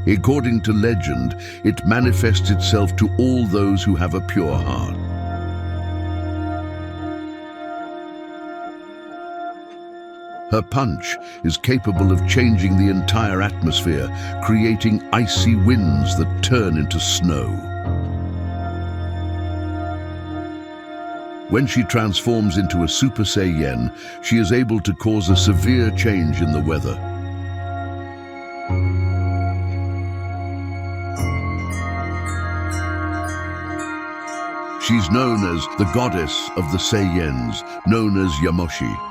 According to legend, it manifests itself to all those who have a pure heart. Her punch is capable of changing the entire atmosphere, creating icy winds that turn into snow. When she transforms into a Super Saiyan, she is able to cause a severe change in the weather. She's known as the goddess of the Saiyans, known as Yamoshi.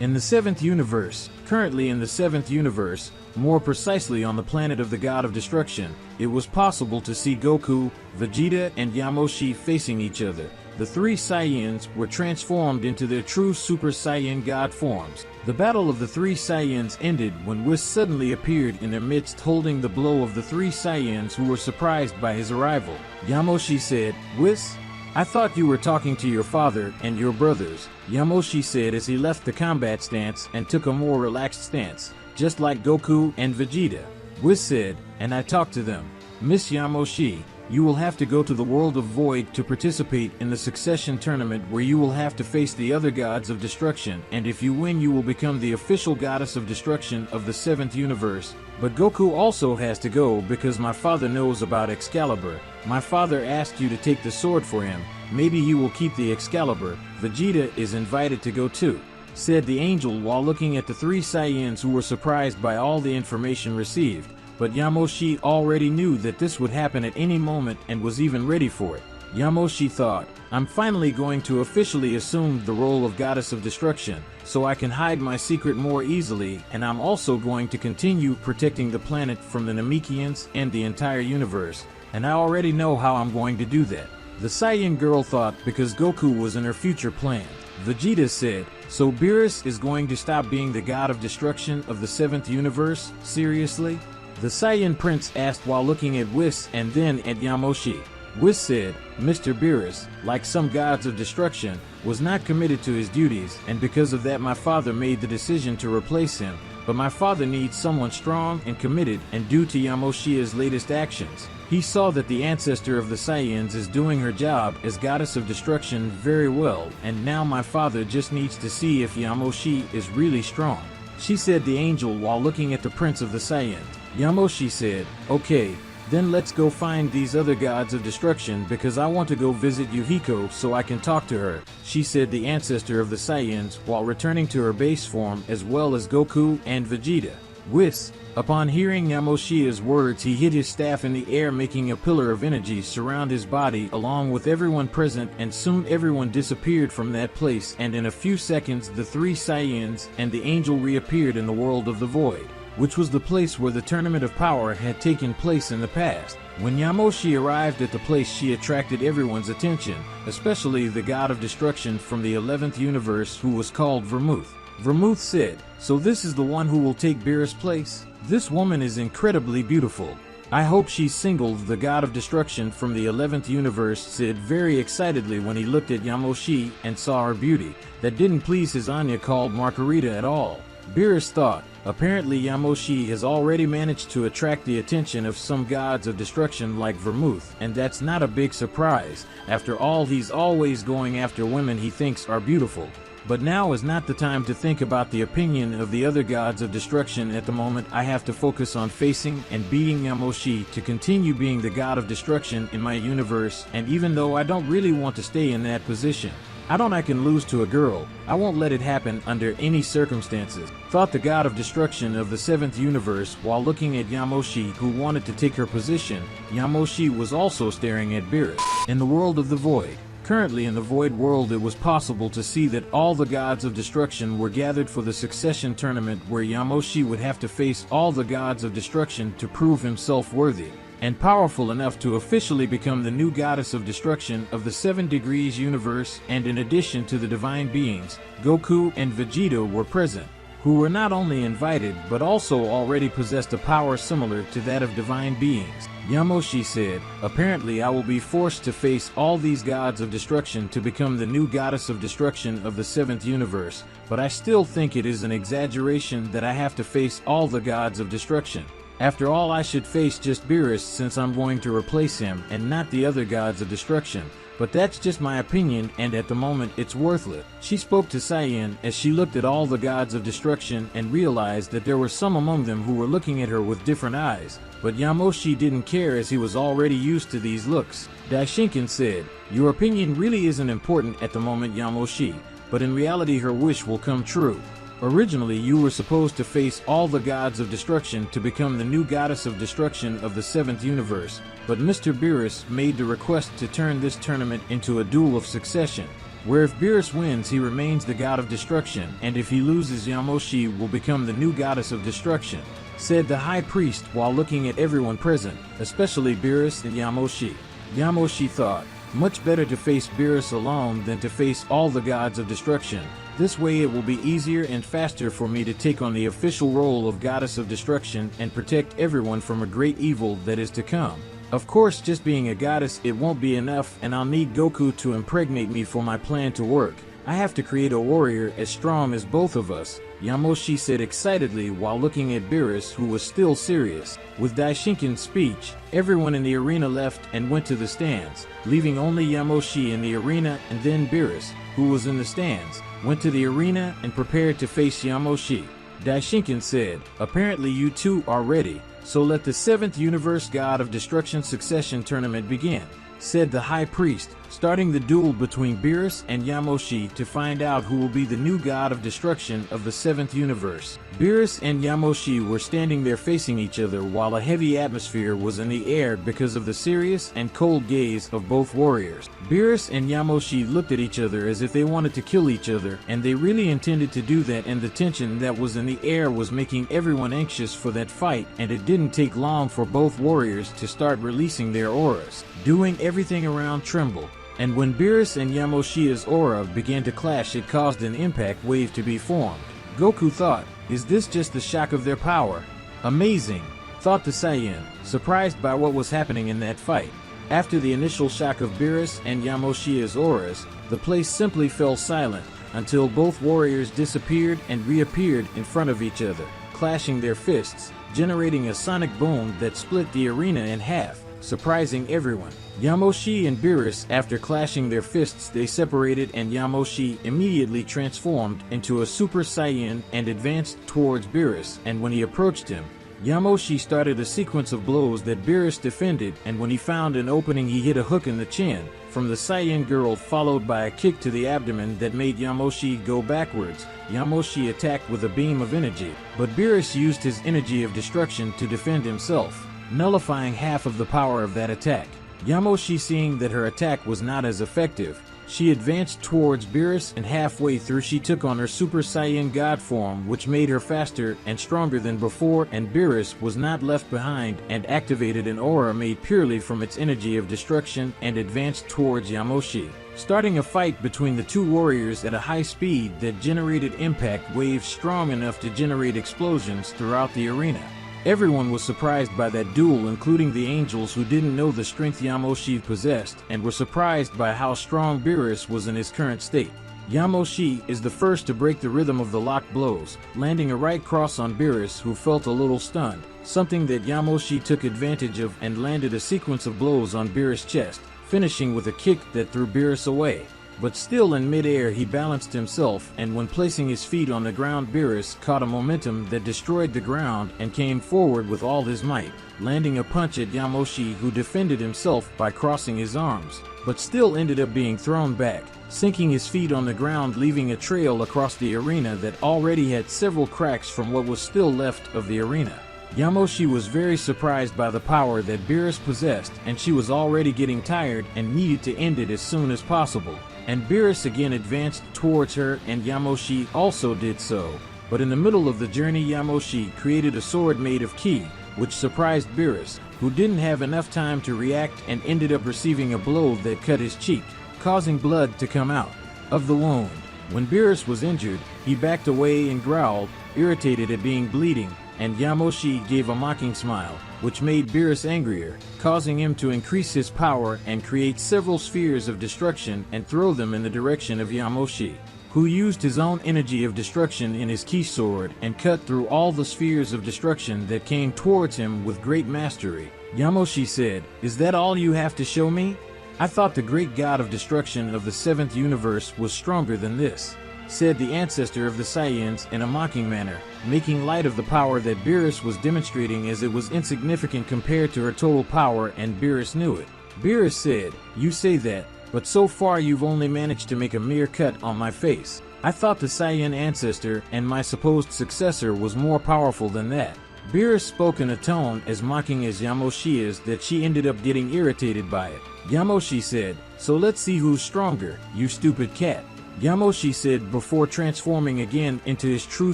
In the 7th universe, currently in the 7th universe, more precisely on the planet of the God of Destruction, it was possible to see Goku, Vegeta, and Yamoshi facing each other. The three Saiyans were transformed into their true Super Saiyan God forms. The battle of the three Saiyans ended when Whis suddenly appeared in their midst holding the blow of the three Saiyans who were surprised by his arrival. Yamoshi said, "Whis, I thought you were talking to your father and your brothers," Yamoshi said as he left the combat stance and took a more relaxed stance, just like Goku and Vegeta. Whis said, "And I talked to them. Miss Yamoshi, you will have to go to the world of Void to participate in the succession tournament where you will have to face the other gods of destruction, and if you win you will become the official goddess of destruction of the 7th universe. But Goku also has to go because my father knows about Excalibur. My father asked you to take the sword for him. Maybe you will keep the Excalibur. Vegeta is invited to go too," said the angel while looking at the three Saiyans who were surprised by all the information received. But Yamoshi already knew that this would happen at any moment and was even ready for it. Yamoshi thought, "I'm finally going to officially assume the role of Goddess of Destruction, so I can hide my secret more easily, and I'm also going to continue protecting the planet from the Namekians and the entire universe, and I already know how I'm going to do that." The Saiyan girl thought because Goku was in her future plan. Vegeta said, "So Beerus is going to stop being the God of Destruction of the 7th universe? Seriously?" The Saiyan prince asked while looking at Whis and then at Yamoshi. Whis said, "Mr. Beerus, like some gods of destruction, was not committed to his duties, and because of that my father made the decision to replace him. But my father needs someone strong and committed, and due to Yamoshi's latest actions, he saw that the ancestor of the Saiyans is doing her job as goddess of destruction very well, and now my father just needs to see if Yamoshi is really strong," she said the angel while looking at the prince of the Saiyans. Yamoshi said, "Okay, then let's go find these other gods of destruction because I want to go visit Yuhiko so I can talk to her," she said the ancestor of the Saiyans while returning to her base form as well as Goku and Vegeta. Whis, upon hearing Yamoshi's words, he hit his staff in the air making a pillar of energy surround his body along with everyone present, and soon everyone disappeared from that place, and in a few seconds the three Saiyans and the angel reappeared in the world of the Void, which was the place where the Tournament of Power had taken place in the past. When Yamoshi arrived at the place, she attracted everyone's attention, especially the God of Destruction from the 11th universe who was called Vermouth. Vermouth said, "So this is the one who will take Beerus' place? This woman is incredibly beautiful. I hope she's single." The God of Destruction from the 11th universe said very excitedly when he looked at Yamoshi and saw her beauty. That didn't please his Anya called Margarita at all. Beerus thought, apparently Yamoshi has already managed to attract the attention of some gods of destruction like Vermouth, and that's not a big surprise. After all, he's always going after women he thinks are beautiful. But now is not the time to think about the opinion of the other gods of destruction at the moment. I have to focus on facing and beating Yamoshi to continue being the god of destruction in my universe, and even though I don't really want to stay in that position, I can lose to a girl. I won't let it happen under any circumstances," thought the god of destruction of the 7th universe while looking at Yamoshi, who wanted to take her position. Yamoshi was also staring at Beerus. In the world of the Void. Currently in the Void world, it was possible to see that all the gods of destruction were gathered for the succession tournament where Yamoshi would have to face all the gods of destruction to prove himself worthy and powerful enough to officially become the new goddess of destruction of the 7 degrees universe. And in addition to the divine beings, Goku and Vegeta were present, who were not only invited but also already possessed a power similar to that of divine beings. Yamoshi said, "Apparently I will be forced to face all these gods of destruction to become the new goddess of destruction of the 7th universe, but I still think it is an exaggeration that I have to face all the gods of destruction. After all, I should face just Beerus since I'm going to replace him and not the other gods of destruction. But that's just my opinion, and at the moment it's worthless." She spoke to Saiyan as she looked at all the gods of destruction and realized that there were some among them who were looking at her with different eyes. But Yamoshi didn't care as he was already used to these looks. Daishinkan said, "Your opinion really isn't important at the moment, Yamoshi, but in reality her wish will come true. Originally, you were supposed to face all the gods of destruction to become the new goddess of destruction of the 7th universe, but Mr. Beerus made the request to turn this tournament into a duel of succession, where if Beerus wins, he remains the god of destruction, and if he loses, Yamoshi will become the new goddess of destruction," said the high priest while looking at everyone present, especially Beerus and Yamoshi. Yamoshi thought, "Much better to face Beerus alone than to face all the gods of destruction. This way it will be easier and faster for me to take on the official role of Goddess of Destruction and protect everyone from a great evil that is to come. Of course, just being a goddess, it won't be enough, and I'll need Goku to impregnate me for my plan to work. I have to create a warrior as strong as both of us," Yamoshi said excitedly while looking at Beerus, who was still serious. With Daishinkan's speech, everyone in the arena left and went to the stands, leaving only Yamoshi in the arena, and then Beerus, who was in the stands, went to the arena and prepared to face Yamoshi. Daishinkan said, "Apparently you two are ready, so let the 7th Universe God of Destruction Succession Tournament begin," said the High Priest, starting the duel between Beerus and Yamoshi to find out who will be the new god of destruction of the 7th universe. Beerus and Yamoshi were standing there facing each other while a heavy atmosphere was in the air because of the serious and cold gaze of both warriors. Beerus and Yamoshi looked at each other as if they wanted to kill each other, and they really intended to do that, and the tension that was in the air was making everyone anxious for that fight, and it didn't take long for both warriors to start releasing their auras, doing everything around tremble. And when Beerus and Yamoshi's aura began to clash, it caused an impact wave to be formed. Goku thought, "Is this just the shock of their power? Amazing," thought the Saiyan, surprised by what was happening in that fight. After the initial shock of Beerus and Yamoshi's auras, the place simply fell silent until both warriors disappeared and reappeared in front of each other, clashing their fists, generating a sonic boom that split the arena in half, surprising everyone. Yamoshi and Beerus, after clashing their fists, they separated, and Yamoshi immediately transformed into a Super Saiyan and advanced towards Beerus, and when he approached him, Yamoshi started a sequence of blows that Beerus defended, and when he found an opening he hit a hook in the chin from the Saiyan girl, followed by a kick to the abdomen that made Yamoshi go backwards. Yamoshi attacked with a beam of energy, but Beerus used his energy of destruction to defend himself, nullifying half of the power of that attack. Yamoshi, seeing that her attack was not as effective, she advanced towards Beerus, and halfway through she took on her Super Saiyan God form, which made her faster and stronger than before, and Beerus was not left behind and activated an aura made purely from its energy of destruction and advanced towards Yamoshi, starting a fight between the two warriors at a high speed that generated impact waves strong enough to generate explosions throughout the arena. Everyone was surprised by that duel, including the angels, who didn't know the strength Yamoshi possessed and were surprised by how strong Beerus was in his current state. Yamoshi is the first to break the rhythm of the locked blows, landing a right cross on Beerus, who felt a little stunned, something that Yamoshi took advantage of and landed a sequence of blows on Beerus' chest, finishing with a kick that threw Beerus away. But still in midair he balanced himself, and when placing his feet on the ground, Beerus caught a momentum that destroyed the ground and came forward with all his might, landing a punch at Yamoshi, who defended himself by crossing his arms, but still ended up being thrown back, sinking his feet on the ground, leaving a trail across the arena that already had several cracks from what was still left of the arena. Yamoshi was very surprised by the power that Beerus possessed, and she was already getting tired and needed to end it as soon as possible. And Beerus again advanced towards her, and Yamoshi also did so. But in the middle of the journey, Yamoshi created a sword made of ki, which surprised Beerus, who didn't have enough time to react and ended up receiving a blow that cut his cheek, causing blood to come out of the wound. When Beerus was injured, he backed away and growled, irritated at being bleeding, and Yamoshi gave a mocking smile, which made Beerus angrier, causing him to increase his power and create several spheres of destruction and throw them in the direction of Yamoshi, who used his own energy of destruction in his key sword and cut through all the spheres of destruction that came towards him with great mastery. Yamoshi said, "Is that all you have to show me? I thought the great god of destruction of the 7th universe was stronger than this," said the ancestor of the Saiyans in a mocking manner, making light of the power that Beerus was demonstrating as it was insignificant compared to her total power, and Beerus knew it. Beerus said, "You say that, but so far you've only managed to make a mere cut on my face. I thought the Saiyan ancestor and my supposed successor was more powerful than that." Beerus spoke in a tone as mocking as Yamoshi is that she ended up getting irritated by it. Yamoshi said, "So let's see who's stronger, you stupid cat," Yamoshi said before transforming again into his true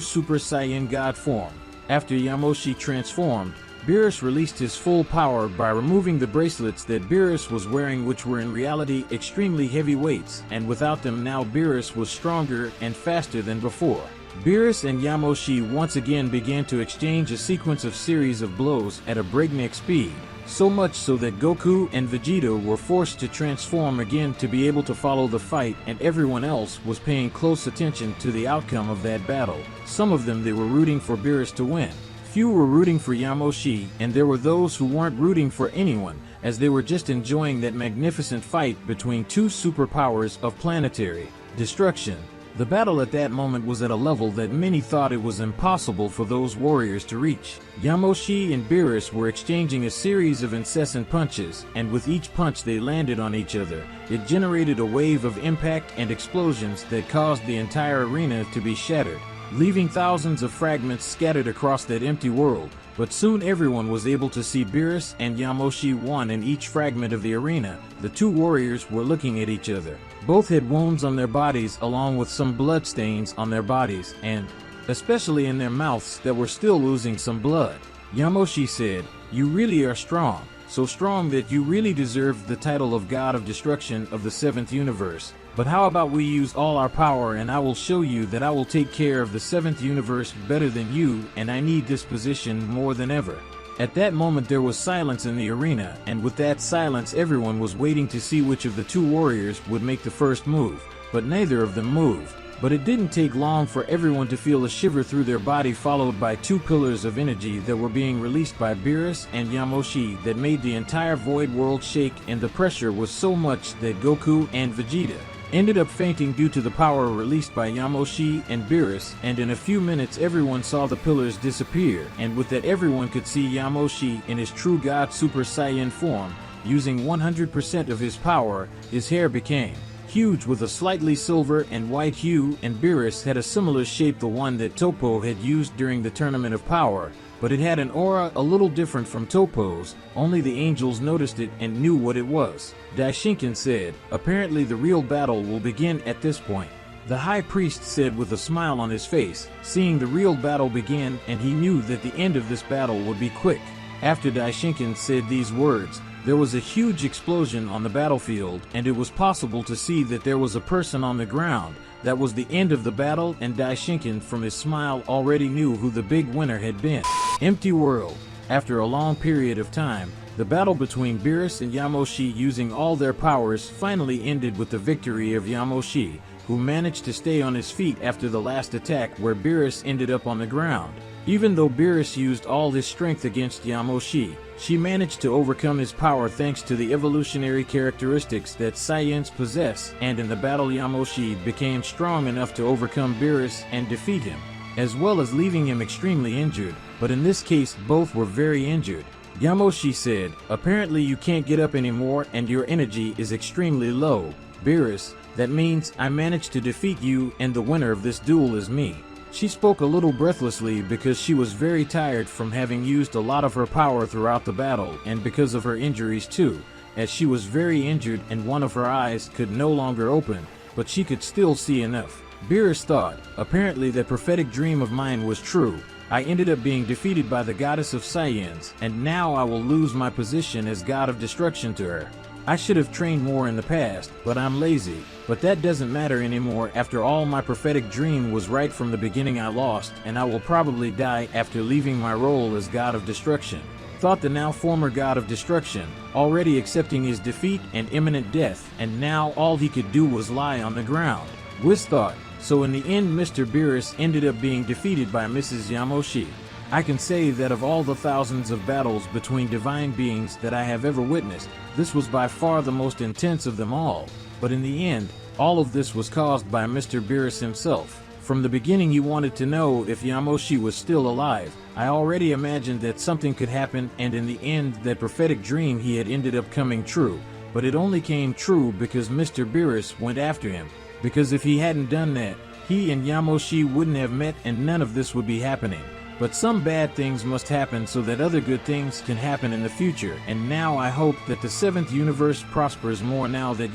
Super Saiyan God form. After Yamoshi transformed, Beerus released his full power by removing the bracelets that Beerus was wearing, which were in reality extremely heavy weights, and without them now Beerus was stronger and faster than before. Beerus and Yamoshi once again began to exchange a sequence of series of blows at a breakneck speed, so much so that Goku and Vegeta were forced to transform again to be able to follow the fight, and everyone else was paying close attention to the outcome of that battle. Some of them, they were rooting for Beerus to win. Few were rooting for Yamoshi, and there were those who weren't rooting for anyone, as they were just enjoying that magnificent fight between two superpowers of planetary destruction. The battle at that moment was at a level that many thought it was impossible for those warriors to reach. Yamoshi and Beerus were exchanging a series of incessant punches, and with each punch they landed on each other. It generated a wave of impact and explosions that caused the entire arena to be shattered, leaving thousands of fragments scattered across that empty world. But soon everyone was able to see Beerus and Yamoshi won in each fragment of the arena. The two warriors were looking at each other. Both had wounds on their bodies along with some blood stains on their bodies and, especially in their mouths, that were still losing some blood. Yamoshi said, "You really are strong, so strong that you really deserve the title of God of Destruction of the 7th universe. But how about we use all our power and I will show you that I will take care of the 7th universe better than you, and I need this position more than ever." At that moment there was silence in the arena, and with that silence everyone was waiting to see which of the two warriors would make the first move, but neither of them moved. But it didn't take long for everyone to feel a shiver through their body, followed by two pillars of energy that were being released by Beerus and Yamoshi that made the entire void world shake, and the pressure was so much that Goku and Vegeta ended up fainting due to the power released by Yamoshi and Beerus, and in a few minutes everyone saw the pillars disappear, and with that everyone could see Yamoshi in his true God Super Saiyan form. Using 100% of his power, his hair became huge with a slightly silver and white hue, and Beerus had a similar shape, the one that Topo had used during the Tournament of Power, but it had an aura a little different from Topo's. Only the angels noticed it and knew what it was. Daishinkan said, "Apparently the real battle will begin at this point." The high priest said with a smile on his face, seeing the real battle begin, and he knew that the end of this battle would be quick. After Daishinkan said these words, there was a huge explosion on the battlefield, and it was possible to see that there was a person on the ground. That was the end of the battle, and Daishinkan from his smile already knew who the big winner had been. Empty world. After a long period of time, the battle between Beerus and Yamoshi using all their powers finally ended with the victory of Yamoshi, who managed to stay on his feet after the last attack where Beerus ended up on the ground. Even though Beerus used all his strength against Yamoshi, she managed to overcome his power thanks to the evolutionary characteristics that Saiyans possess, and in the battle Yamoshi became strong enough to overcome Beerus and defeat him, as well as leaving him extremely injured, but in this case both were very injured. Yamoshi said, "Apparently you can't get up anymore and your energy is extremely low. Beerus, that means I managed to defeat you, and the winner of this duel is me." She spoke a little breathlessly because she was very tired from having used a lot of her power throughout the battle, and because of her injuries too, as she was very injured and one of her eyes could no longer open, but she could still see enough. Beerus thought, "Apparently that prophetic dream of mine was true. I ended up being defeated by the goddess of Saiyans, and now I will lose my position as God of Destruction to her." I should have trained more in the past, but I'm lazy. But that doesn't matter anymore. After all, my prophetic dream was right from the beginning. I lost, and I will probably die after leaving my role as God of Destruction. Thought the now former God of Destruction, already accepting his defeat and imminent death, and now all he could do was lie on the ground. Whis thought. So in the end, Mr. Beerus ended up being defeated by Mrs. Yamoshi. I can say that of all the thousands of battles between divine beings that I have ever witnessed, this was by far the most intense of them all. But in the end, all of this was caused by Mr. Beerus himself. From the beginning he wanted to know if Yamoshi was still alive. I already imagined that something could happen, and in the end that prophetic dream he had ended up coming true. But it only came true because Mr. Beerus went after him. Because if he hadn't done that, he and Yamoshi wouldn't have met and none of this would be happening. But some bad things must happen so that other good things can happen in the future, and now I hope that the 7th universe prospers more now that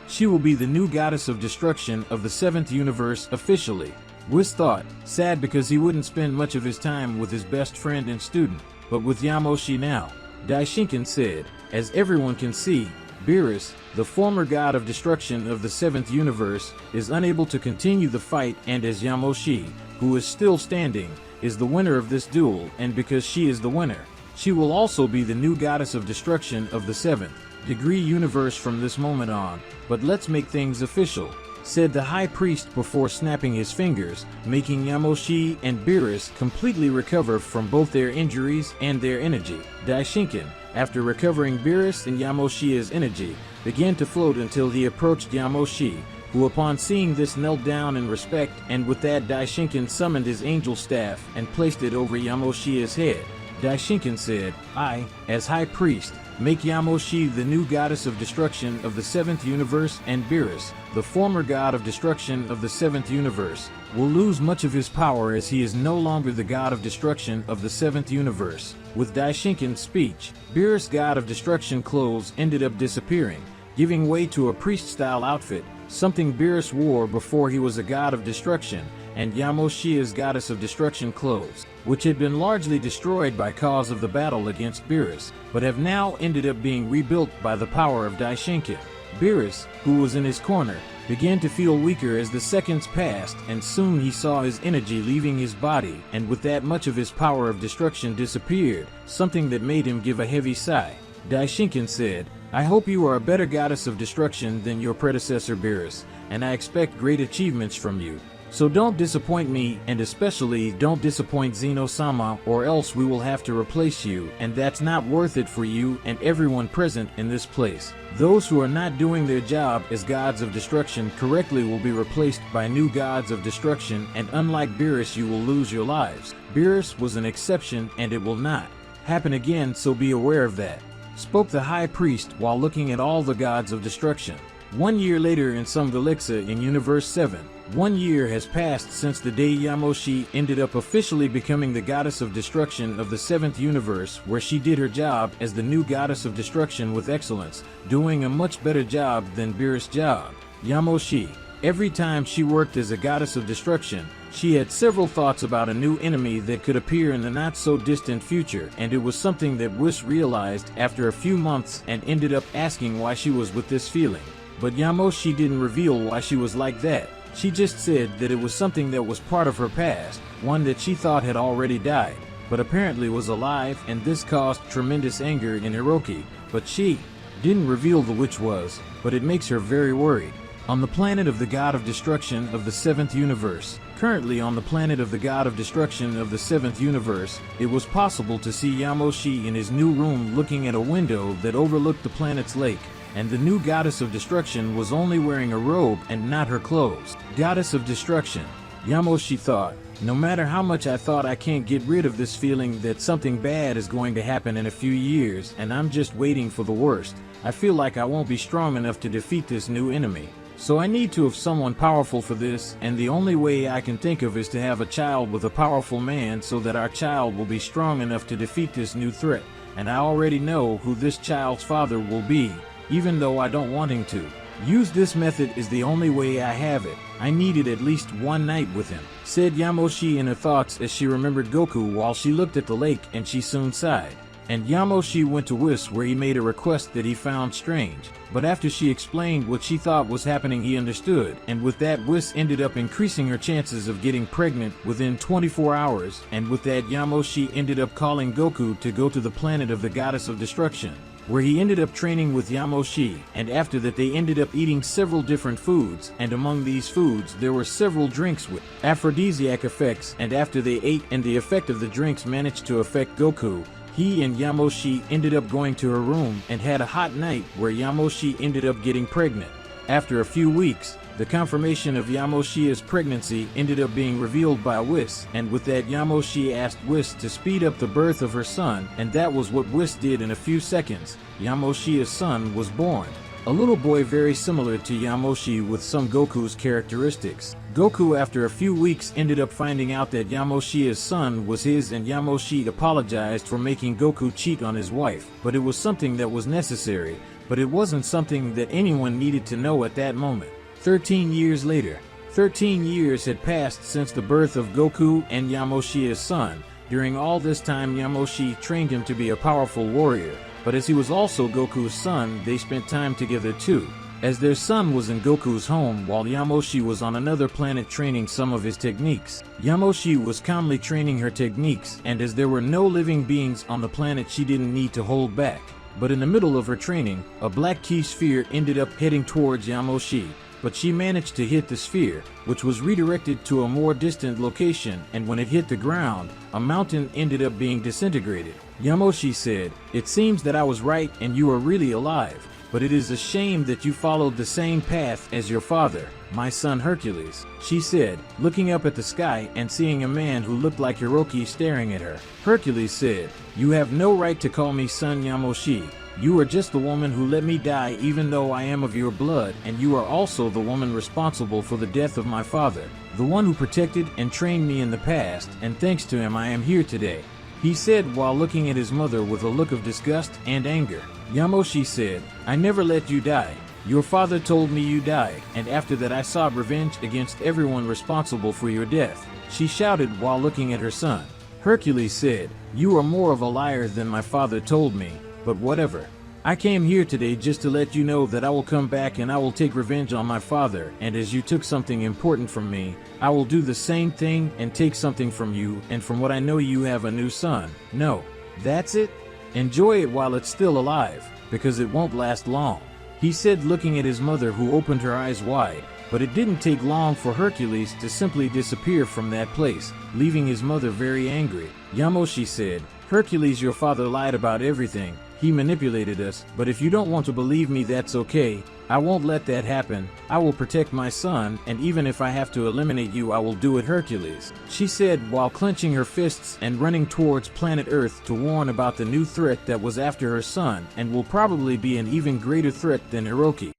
She will be the new goddess of destruction of the 7th universe officially. Whis thought, sad because he wouldn't spend much of his time with his best friend and student, but with Yamoshi now. Daishinkan said, as everyone can see, Beerus, the former god of destruction of the 7th universe, is unable to continue the fight, and as Yamoshi, who is still standing, is the winner of this duel, and because she is the winner, she will also be the new goddess of destruction of the 7th degree universe from this moment on. But let's make things official, said the high priest before snapping his fingers, making Yamoshi and Beerus completely recover from both their injuries and their energy. Daishinkan, after recovering Beerus and Yamoshi's energy, began to float until he approached Yamoshi, who upon seeing this knelt down in respect, and with that Daishinkan summoned his angel staff and placed it over Yamoshi's head. Daishinkan said, I, as high priest, make Yamoshi the new goddess of destruction of the 7th universe, and Beerus, the former god of destruction of the 7th universe, will lose much of his power as he is no longer the god of destruction of the 7th universe. With Daishinkan's speech, Beerus' god of destruction clothes ended up disappearing, giving way to a priest-style outfit, something Beerus wore before he was a god of destruction, and Yamoshi's goddess of destruction clothes, which had been largely destroyed by cause of the battle against Beerus, but have now ended up being rebuilt by the power of Daishinkan. Beerus, who was in his corner, began to feel weaker as the seconds passed, and soon he saw his energy leaving his body, and with that much of his power of destruction disappeared, something that made him give a heavy sigh. Daishinkan said, I hope you are a better goddess of destruction than your predecessor Beerus, and I expect great achievements from you. So don't disappoint me, and especially don't disappoint Zeno-sama, or else we will have to replace you, and that's not worth it for you and everyone present in this place. Those who are not doing their job as gods of destruction correctly will be replaced by new gods of destruction, and unlike Beerus you will lose your lives. Beerus was an exception, and it will not happen again, so be aware of that, spoke the high priest while looking at all the gods of destruction. 1 year later in some Galaxia in Universe 7, 1 year has passed since the day Yamoshi ended up officially becoming the goddess of destruction of the 7th universe, where she did her job as the new goddess of destruction with excellence, doing a much better job than Beerus' job. Yamoshi, every time she worked as a goddess of destruction, she had several thoughts about a new enemy that could appear in the not-so-distant future, and it was something that Whis realized after a few months and ended up asking why she was with this feeling. But Yamoshi didn't reveal why she was like that. She just said that it was something that was part of her past, one that she thought had already died, but apparently was alive, and this caused tremendous anger in Hiroki, but she didn't reveal the which was, but it makes her very worried. On the planet of the god of destruction of the 7th universe, currently on the planet of the god of destruction of the 7th universe, it was possible to see Yamoshi in his new room looking at a window that overlooked the planet's lake. And the new goddess of destruction was only wearing a robe and not her clothes. Goddess of destruction, Yamoshi thought, no matter how much I thought I can't get rid of this feeling that something bad is going to happen in a few years and I'm just waiting for the worst, I feel like I won't be strong enough to defeat this new enemy. So I need to have someone powerful for this, and the only way I can think of is to have a child with a powerful man so that our child will be strong enough to defeat this new threat. And I already know who this child's father will be, even though I don't want him to. Use this method is the only way I have it. I needed at least one night with him, said Yamoshi in her thoughts as she remembered Goku while she looked at the lake, and she soon sighed. and Yamoshi went to Whis, where he made a request that he found strange. But after she explained what she thought was happening, he understood, and with that Whis ended up increasing her chances of getting pregnant within 24 hours, and with that Yamoshi ended up calling Goku to go to the planet of the goddess of destruction, where he ended up training with Yamoshi, and after that they ended up eating several different foods, and among these foods there were several drinks with aphrodisiac effects, and after they ate and the effect of the drinks managed to affect Goku, he and Yamoshi ended up going to her room and had a hot night where Yamoshi ended up getting pregnant. After a few weeks, the confirmation of Yamoshi's pregnancy ended up being revealed by Whis, and with that Yamoshi asked Whis to speed up the birth of her son, and that was what Whis did. In a few seconds, Yamoshi's son was born. A little boy very similar to Yamoshi with some Goku's characteristics. Goku, after a few weeks, ended up finding out that Yamoshi's son was his, and Yamoshi apologized for making Goku cheat on his wife, but it was something that was necessary, but it wasn't something that anyone needed to know at that moment. 13 years later. 13 years had passed since the birth of Goku and Yamoshi's son. During all this time, Yamoshi trained him to be a powerful warrior, but as he was also Goku's son, they spent time together too, as their son was in Goku's home while Yamoshi was on another planet training some of his techniques. Yamoshi was calmly training her techniques, and as there were no living beings on the planet, she didn't need to hold back. But in the middle of her training, a black key sphere ended up heading towards Yamoshi, but she managed to hit the sphere, which was redirected to a more distant location, and when it hit the ground, a mountain ended up being disintegrated. Yamoshi said, "It seems that I was right and you are really alive, but it is a shame that you followed the same path as your father, my son Hercules," she said, looking up at the sky and seeing a man who looked like Hiroki staring at her. Hercules said, "You have no right to call me son Yamoshi. You are just the woman who let me die even though I am of your blood, and you are also the woman responsible for the death of my father, the one who protected and trained me in the past, and thanks to him I am here today," he said while looking at his mother with a look of disgust and anger. Yamoshi said, "I never let you die. Your father told me you died, and after that I sought revenge against everyone responsible for your death," she shouted while looking at her son. Hercules said, "You are more of a liar than my father told me, but whatever. I came here today just to let you know that I will come back and I will take revenge on my father, and as you took something important from me, I will do the same thing and take something from you, and from what I know you have a new son. No, that's it? Enjoy it while it's still alive, because it won't last long," he said looking at his mother, who opened her eyes wide. But it didn't take long for Hercules to simply disappear from that place, leaving his mother very angry. Yamoshi said, "Hercules, your father lied about everything. He manipulated us, but if you don't want to believe me, that's okay. I won't let that happen. I will protect my son, and even if I have to eliminate you, I will do it, Hercules," she said while clenching her fists and running towards planet Earth to warn about the new threat that was after her son and will probably be an even greater threat than Hiroki.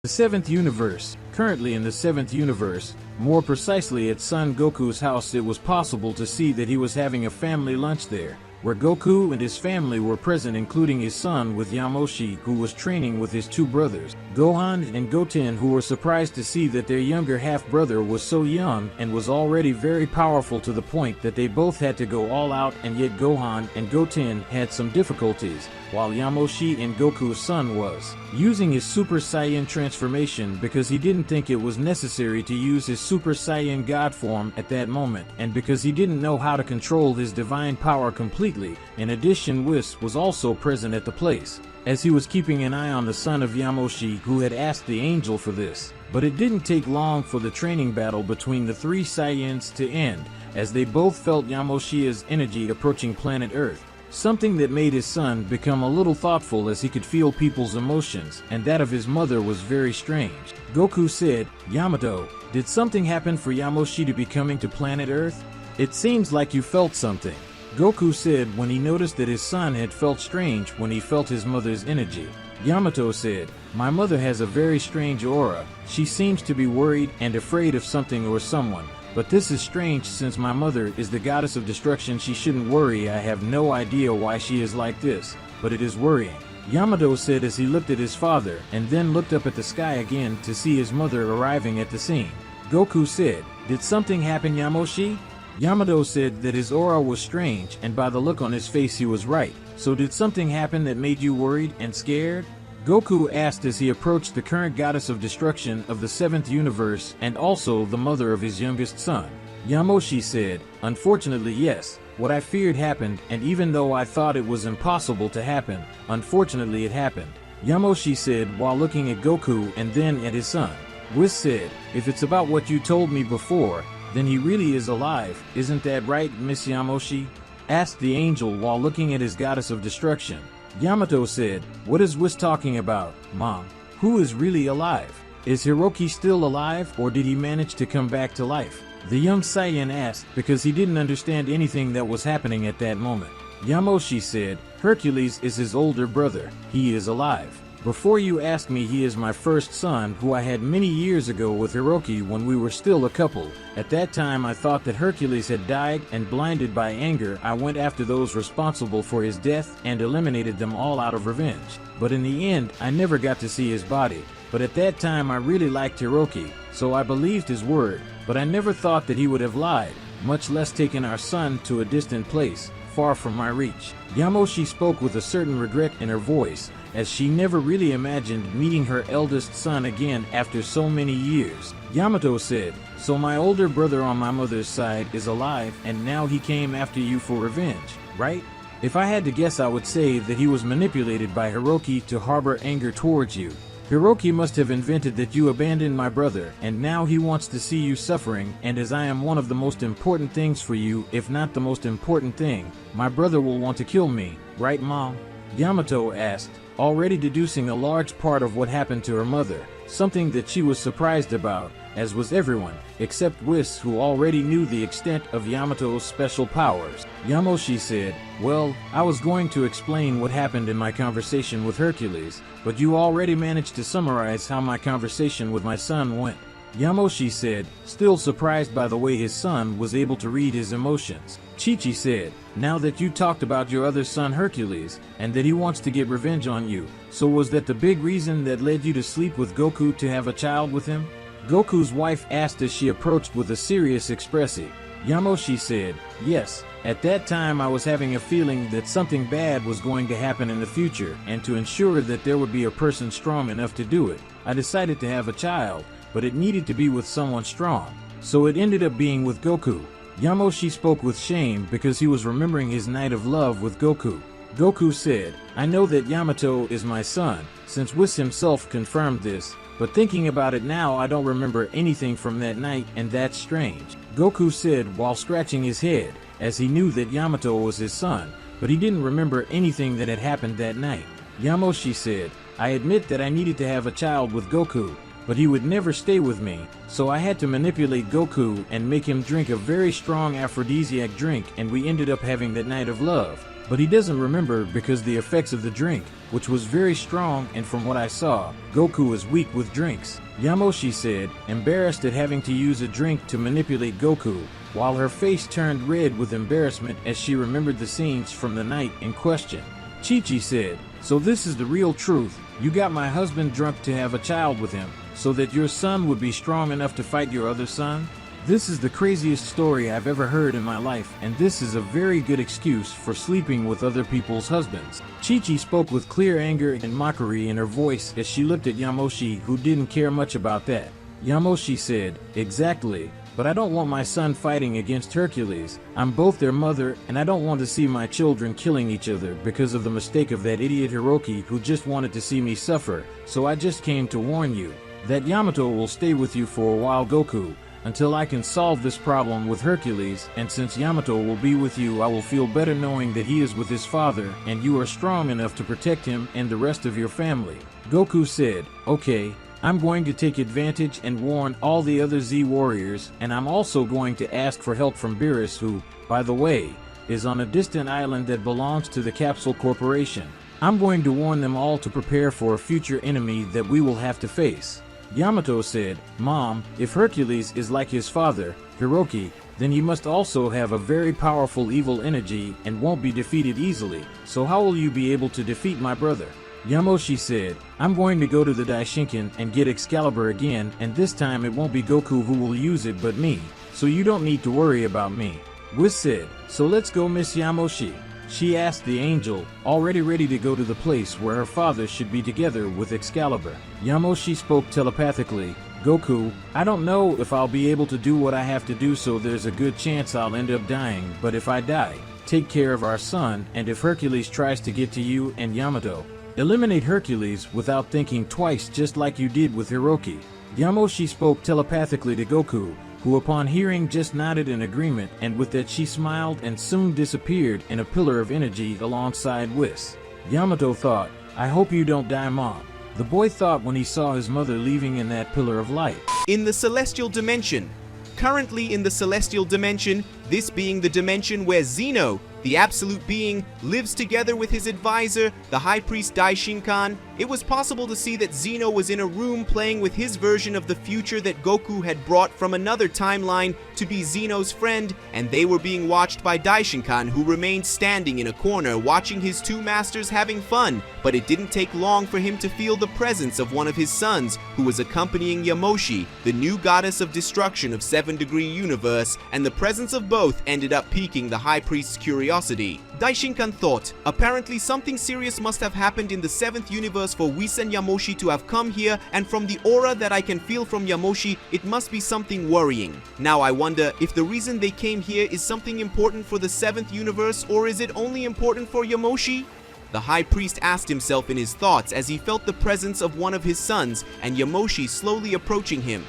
The 7th universe. Currently in the 7th universe, more precisely at Son Goku's house, it was possible to see that he was having a family lunch there, where Goku and his family were present, including his son with Yamoshi, who was training with his two brothers, Gohan and Goten, who were surprised to see that their younger half-brother was so young and was already very powerful to the point that they both had to go all out, and yet Gohan and Goten had some difficulties, while Yamoshi and Goku's son was using his Super Saiyan transformation because he didn't think it was necessary to use his Super Saiyan God form at that moment, and because he didn't know how to control his divine power completely. In addition, Whis was also present at the place, as he was keeping an eye on the son of Yamoshi, who had asked the angel for this. But it didn't take long for the training battle between the three Saiyans to end, as they both felt Yamoshi's energy approaching planet Earth. Something that made his son become a little thoughtful, as he could feel people's emotions, and that of his mother was very strange. Goku said, "Yamato, did something happen for Yamoshi to be coming to planet Earth? It seems like you felt something," Goku said when he noticed that his son had felt strange when he felt his mother's energy. Yamato said, "My mother has a very strange aura. She seems to be worried and afraid of something or someone. But this is strange, since my mother is the goddess of destruction. She shouldn't worry. I have no idea why she is like this, but it is worrying," Yamato said as he looked at his father and then looked up at the sky again to see his mother arriving at the scene. Goku said, "Did something happen, Yamoshi?" Yamato said that his aura was strange, and by the look on his face he was right. So did something happen that made you worried and scared? Goku asked as he approached the current goddess of destruction of the 7th universe and also the mother of his youngest son. Yamoshi said, unfortunately yes, what I feared happened, and even though I thought it was impossible to happen, unfortunately it happened. Yamoshi said while looking at Goku and then at his son. Whis said, if it's about what you told me before, then he really is alive, isn't that right, Miss Yamoshi? Asked the angel while looking at his goddess of destruction. Yamato said, what is Whis talking about, Mom? Who is really alive? Is Hiroki still alive, or did he manage to come back to life? The young Saiyan asked because he didn't understand anything that was happening at that moment. Yamoshi said, Hercules is his older brother. He is alive. Before you ask me, he is my first son who I had many years ago with Hiroki when we were still a couple. At that time I thought that Hercules had died, and blinded by anger I went after those responsible for his death and eliminated them all out of revenge. But in the end I never got to see his body. But at that time I really liked Hiroki, so I believed his word, but I never thought that he would have lied, much less taken our son to a distant place, far from my reach. Yamoshi spoke with a certain regret in her voice, as she never really imagined meeting her eldest son again after so many years. Yamato said, so my older brother on my mother's side is alive, and now he came after you for revenge, right? If I had to guess, I would say that he was manipulated by Hiroki to harbor anger towards you. Hiroki must have invented that you abandoned my brother, and now he wants to see you suffering, and as I am one of the most important things for you, if not the most important thing, my brother will want to kill me, right, Mom? Yamato asked, already deducing a large part of what happened to her mother, something that she was surprised about, as was everyone, except Whis, who already knew the extent of Yamato's special powers. Yamoshi said, well, I was going to explain what happened in my conversation with Hercules, but you already managed to summarize how my conversation with my son went. Yamoshi said, still surprised by the way his son was able to read his emotions. Chi-Chi said, now that you talked about your other son Hercules, and that he wants to get revenge on you, so was that the big reason that led you to sleep with Goku to have a child with him? Goku's wife asked as she approached with a serious expression. Yamoshi said, yes, at that time I was having a feeling that something bad was going to happen in the future, and to ensure that there would be a person strong enough to do it, I decided to have a child, but it needed to be with someone strong. So it ended up being with Goku. Yamoshi spoke with shame because he was remembering his night of love with Goku. Goku said, I know that Yamato is my son, since Whis himself confirmed this, but thinking about it now I don't remember anything from that night, and that's strange. Goku said while scratching his head, as he knew that Yamato was his son, but he didn't remember anything that had happened that night. Yamoshi said, I admit that I needed to have a child with Goku, but he would never stay with me, so I had to manipulate Goku and make him drink a very strong aphrodisiac drink, and we ended up having that night of love. But he doesn't remember because the effects of the drink, which was very strong, and from what I saw, Goku is weak with drinks. Yamoshi said, embarrassed at having to use a drink to manipulate Goku, while her face turned red with embarrassment as she remembered the scenes from the night in question. Chi-Chi said, so this is the real truth, you got my husband drunk to have a child with him, so that your son would be strong enough to fight your other son? This is the craziest story I've ever heard in my life, and this is a very good excuse for sleeping with other people's husbands. Chi-Chi spoke with clear anger and mockery in her voice as she looked at Yamoshi, who didn't care much about that. Yamoshi said, exactly, but I don't want my son fighting against Hercules. I'm both their mother, and I don't want to see my children killing each other because of the mistake of that idiot Hiroki who just wanted to see me suffer, so I just came to warn you that Yamato will stay with you for a while, Goku, until I can solve this problem with Hercules, and since Yamato will be with you, I will feel better knowing that he is with his father, and you are strong enough to protect him and the rest of your family. Goku said, okay, I'm going to take advantage and warn all the other Z warriors, and I'm also going to ask for help from Beerus, who, by the way, is on a distant island that belongs to the Capsule Corporation. I'm going to warn them all to prepare for a future enemy that we will have to face. Yamato said, Mom, if Hercules is like his father, Hiroki, then he must also have a very powerful evil energy and won't be defeated easily, so how will you be able to defeat my brother? Yamoshi said, I'm going to go to the Daishinkan and get Excalibur again, and this time it won't be Goku who will use it but me, so you don't need to worry about me. Whis said, "So let's go, Miss Yamoshi." She asked the angel, already ready to go to the place where her father should be together with Excalibur. Yamoshi spoke telepathically, "Goku, I don't know if I'll be able to do what I have to do, so there's a good chance I'll end up dying, but if I die, take care of our son, and if Hercules tries to get to you and Yamato, eliminate Hercules without thinking twice, just like you did with Hiroki." Yamoshi spoke telepathically to Goku, who upon hearing just nodded in agreement, and with that she smiled and soon disappeared in a pillar of energy alongside Whis. Yamato thought, "I hope you don't die, Mom." The boy thought when he saw his mother leaving in that pillar of light. In the celestial dimension. Currently in the celestial dimension, this being the dimension where Zeno, the absolute being, lives together with his advisor, the high priest Daishinkan, it was possible to see that Zeno was in a room playing with his version of the future that Goku had brought from another timeline to be Zeno's friend, and they were being watched by Daishinkan, who remained standing in a corner watching his two masters having fun. But it didn't take long for him to feel the presence of one of his sons, who was accompanying Yamoshi, the new goddess of destruction of 7-degree universe, and the presence of both ended up piquing the high priest's curiosity. Daishinkan thought, apparently something serious must have happened in the 7th universe for Whis and Yamoshi to have come here, and from the aura that I can feel from Yamoshi, it must be something worrying. Now I wonder if the reason they came here is something important for the 7th universe, or is it only important for Yamoshi? The high priest asked himself in his thoughts as he felt the presence of one of his sons and Yamoshi slowly approaching him.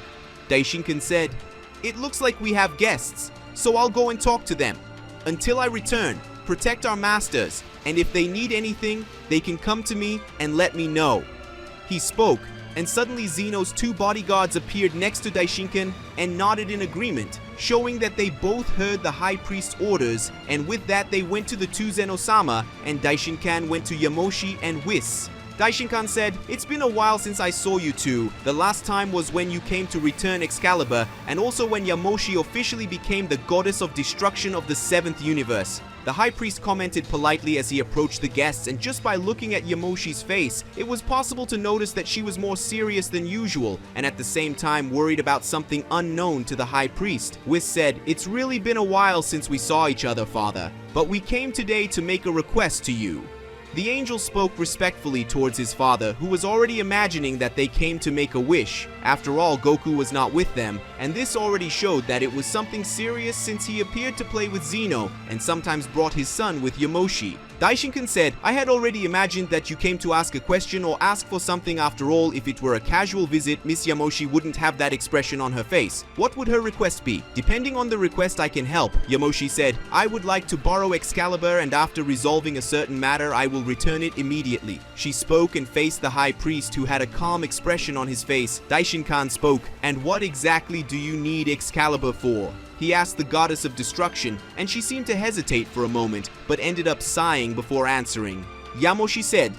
Daishinkan said, "It looks like we have guests, so I'll go and talk to them. Until I return, protect our masters, and if they need anything, they can come to me and let me know." He spoke, and suddenly Zeno's two bodyguards appeared next to Daishinkan and nodded in agreement, showing that they both heard the high priest's orders, and with that they went to the two Zenosama, and Daishinkan went to Yamoshi and Whis. Daishinkan said, "It's been a while since I saw you two. The last time was when you came to return Excalibur, and also when Yamoshi officially became the goddess of destruction of the 7th universe." The high priest commented politely as he approached the guests, and just by looking at Yamoshi's face, it was possible to notice that she was more serious than usual, and at the same time worried about something unknown to the high priest. Whis said, "It's really been a while since we saw each other, Father, but we came today to make a request to you." The angel spoke respectfully towards his father, who was already imagining that they came to make a wish. After all, Goku was not with them, and this already showed that it was something serious since he appeared to play with Zeno, and sometimes brought his son with Yamoshi. Daishinkan said, "I had already imagined that you came to ask a question or ask for something. After all, if it were a casual visit, Miss Yamoshi wouldn't have that expression on her face. What would her request be? Depending on the request, I can help." Yamoshi said, "I would like to borrow Excalibur, and after resolving a certain matter, I will return it immediately." She spoke and faced the high priest, who had a calm expression on his face. Daishinkan spoke, "And what exactly do you need Excalibur for?" He asked the goddess of destruction, and she seemed to hesitate for a moment, but ended up sighing before answering. Yamoshi said,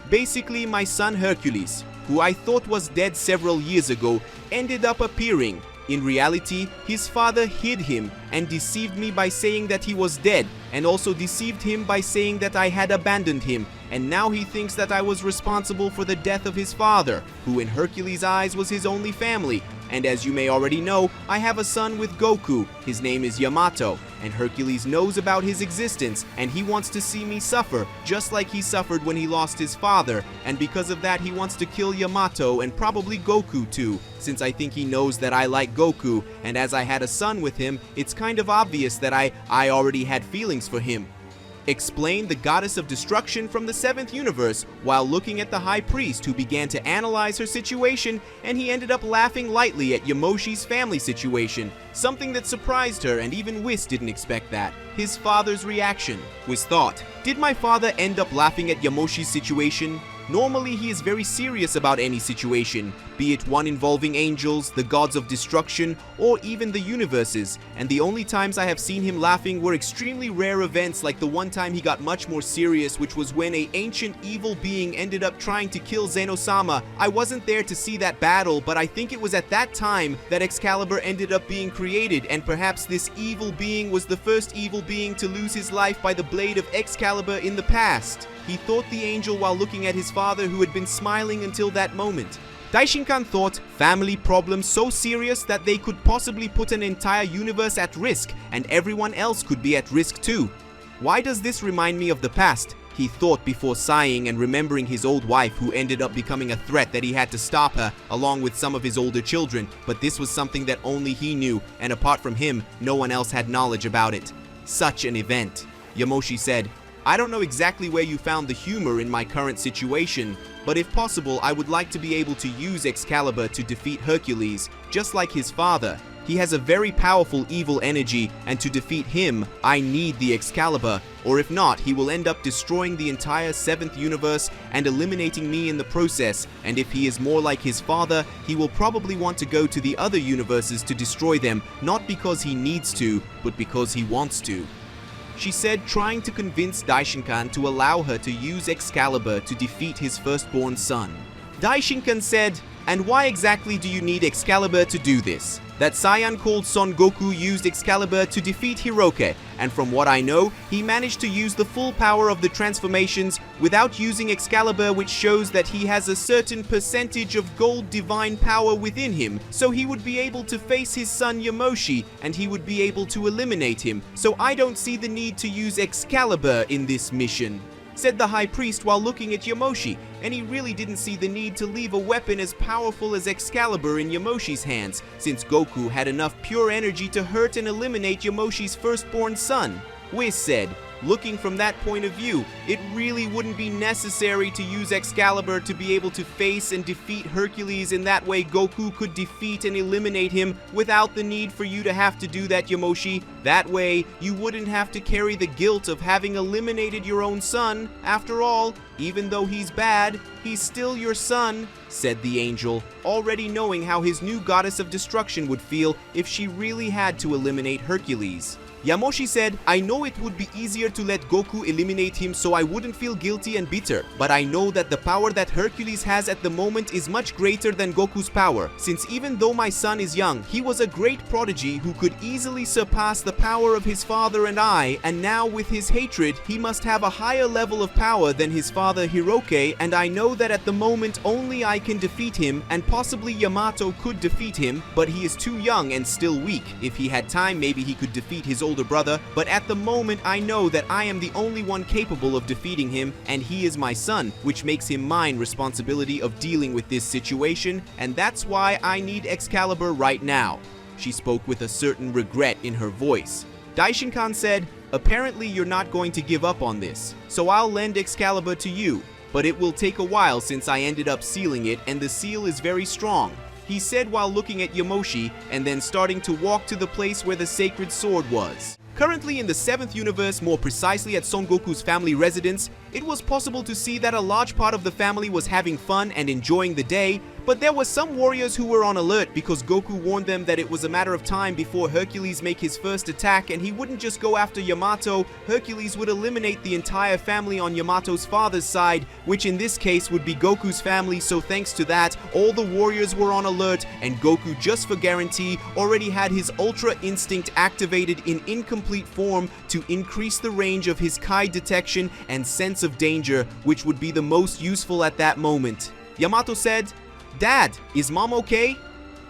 "Basically, my son Hercules, who I thought was dead several years ago, ended up appearing. In reality, his father hid him and deceived me by saying that he was dead, and also deceived him by saying that I had abandoned him, and now he thinks that I was responsible for the death of his father, who in Hercules' eyes was his only family. And as you may already know, I have a son with Goku. His name is Yamato, and Hercules knows about his existence, and he wants to see me suffer, just like he suffered when he lost his father, and because of that he wants to kill Yamato and probably Goku too, since I think he knows that I like Goku, and as I had a son with him, it's kind of obvious that I already had feelings for him." Explained the goddess of destruction from the 7th universe while looking at the high priest, who began to analyze her situation, and he ended up laughing lightly at Yamoshi's family situation, something that surprised her, and even Whis didn't expect that. His father's reaction. Whis thought, "Did my father end up laughing at Yamoshi's situation? Normally he is very serious about any situation, be it one involving angels, the gods of destruction, or even the universes, and the only times I have seen him laughing were extremely rare events, like the one time he got much more serious, which was when an ancient evil being ended up trying to kill Zenosama. I wasn't there to see that battle, but I think it was at that time that Excalibur ended up being created, and perhaps this evil being was the first evil being to lose his life by the blade of Excalibur in the past." He thought the angel while looking at his father, who had been smiling until that moment. Daishinkan thought family problems so serious that they could possibly put an entire universe at risk, and everyone else could be at risk too. Why does this remind me of the past? He thought before sighing and remembering his old wife who ended up becoming a threat that he had to stop her along with some of his older children, but this was something that only he knew, and apart from him, no one else had knowledge about it. Such an event. Yamoshi said, "I don't know exactly where you found the humor in my current situation, but if possible, I would like to be able to use Excalibur to defeat Hercules, just like his father. He has a very powerful evil energy, and to defeat him, I need the Excalibur, or if not, he will end up destroying the entire 7th universe and eliminating me in the process, and if he is more like his father, he will probably want to go to the other universes to destroy them, not because he needs to, but because he wants to." She said, trying to convince Daishinkan to allow her to use Excalibur to defeat his firstborn son. Daishinkan said, "And why exactly do you need Excalibur to do this? That Saiyan called Son Goku used Excalibur to defeat Hiroke, and from what I know, he managed to use the full power of the transformations without using Excalibur, which shows that he has a certain percentage of gold divine power within him, so he would be able to face his son Yamoshi, and he would be able to eliminate him, so I don't see the need to use Excalibur in this mission," said the High Priest while looking at Yamoshi, and he really didn't see the need to leave a weapon as powerful as Excalibur in Yamoshi's hands, since Goku had enough pure energy to hurt and eliminate Yamoshi's firstborn son. Whis said, looking from that point of view, it really wouldn't be necessary to use Excalibur to be able to face and defeat Hercules. In that way, Goku could defeat and eliminate him without the need for you to have to do that, Yamoshi. That way, you wouldn't have to carry the guilt of having eliminated your own son. After all, even though he's bad, he's still your son, said the angel, already knowing how his new goddess of destruction would feel if she really had to eliminate Hercules. Yamoshi said, "I know it would be easier to let Goku eliminate him so I wouldn't feel guilty and bitter, but I know that the power that Hercules has at the moment is much greater than Goku's power, since even though my son is young, he was a great prodigy who could easily surpass the power of his father and I, and now with his hatred, he must have a higher level of power than his father Hiroke, and I know that at the moment only I can defeat him, and possibly Yamato could defeat him, but he is too young and still weak. If he had time, maybe he could defeat his older brother, but at the moment I know that I am the only one capable of defeating him, and he is my son, which makes him mine responsibility of dealing with this situation, and that's why I need Excalibur right now." She spoke with a certain regret in her voice. Daishinkan said, "Apparently you're not going to give up on this, so I'll lend Excalibur to you, but it will take a while since I ended up sealing it, and the seal is very strong," he said while looking at Yamoshi and then starting to walk to the place where the sacred sword was. Currently in the 7th universe, more precisely at Son Goku's family residence, it was possible to see that a large part of the family was having fun and enjoying the day, but there were some warriors who were on alert because Goku warned them that it was a matter of time before Hercules make his first attack, and he wouldn't just go after Yamato. Hercules would eliminate the entire family on Yamato's father's side, which in this case would be Goku's family, so thanks to that, all the warriors were on alert, and Goku, just for guarantee, already had his Ultra Instinct activated in incomplete form to increase the range of his Kai detection and sense of danger, which would be the most useful at that moment. Yamato said, "Dad, is Mom okay?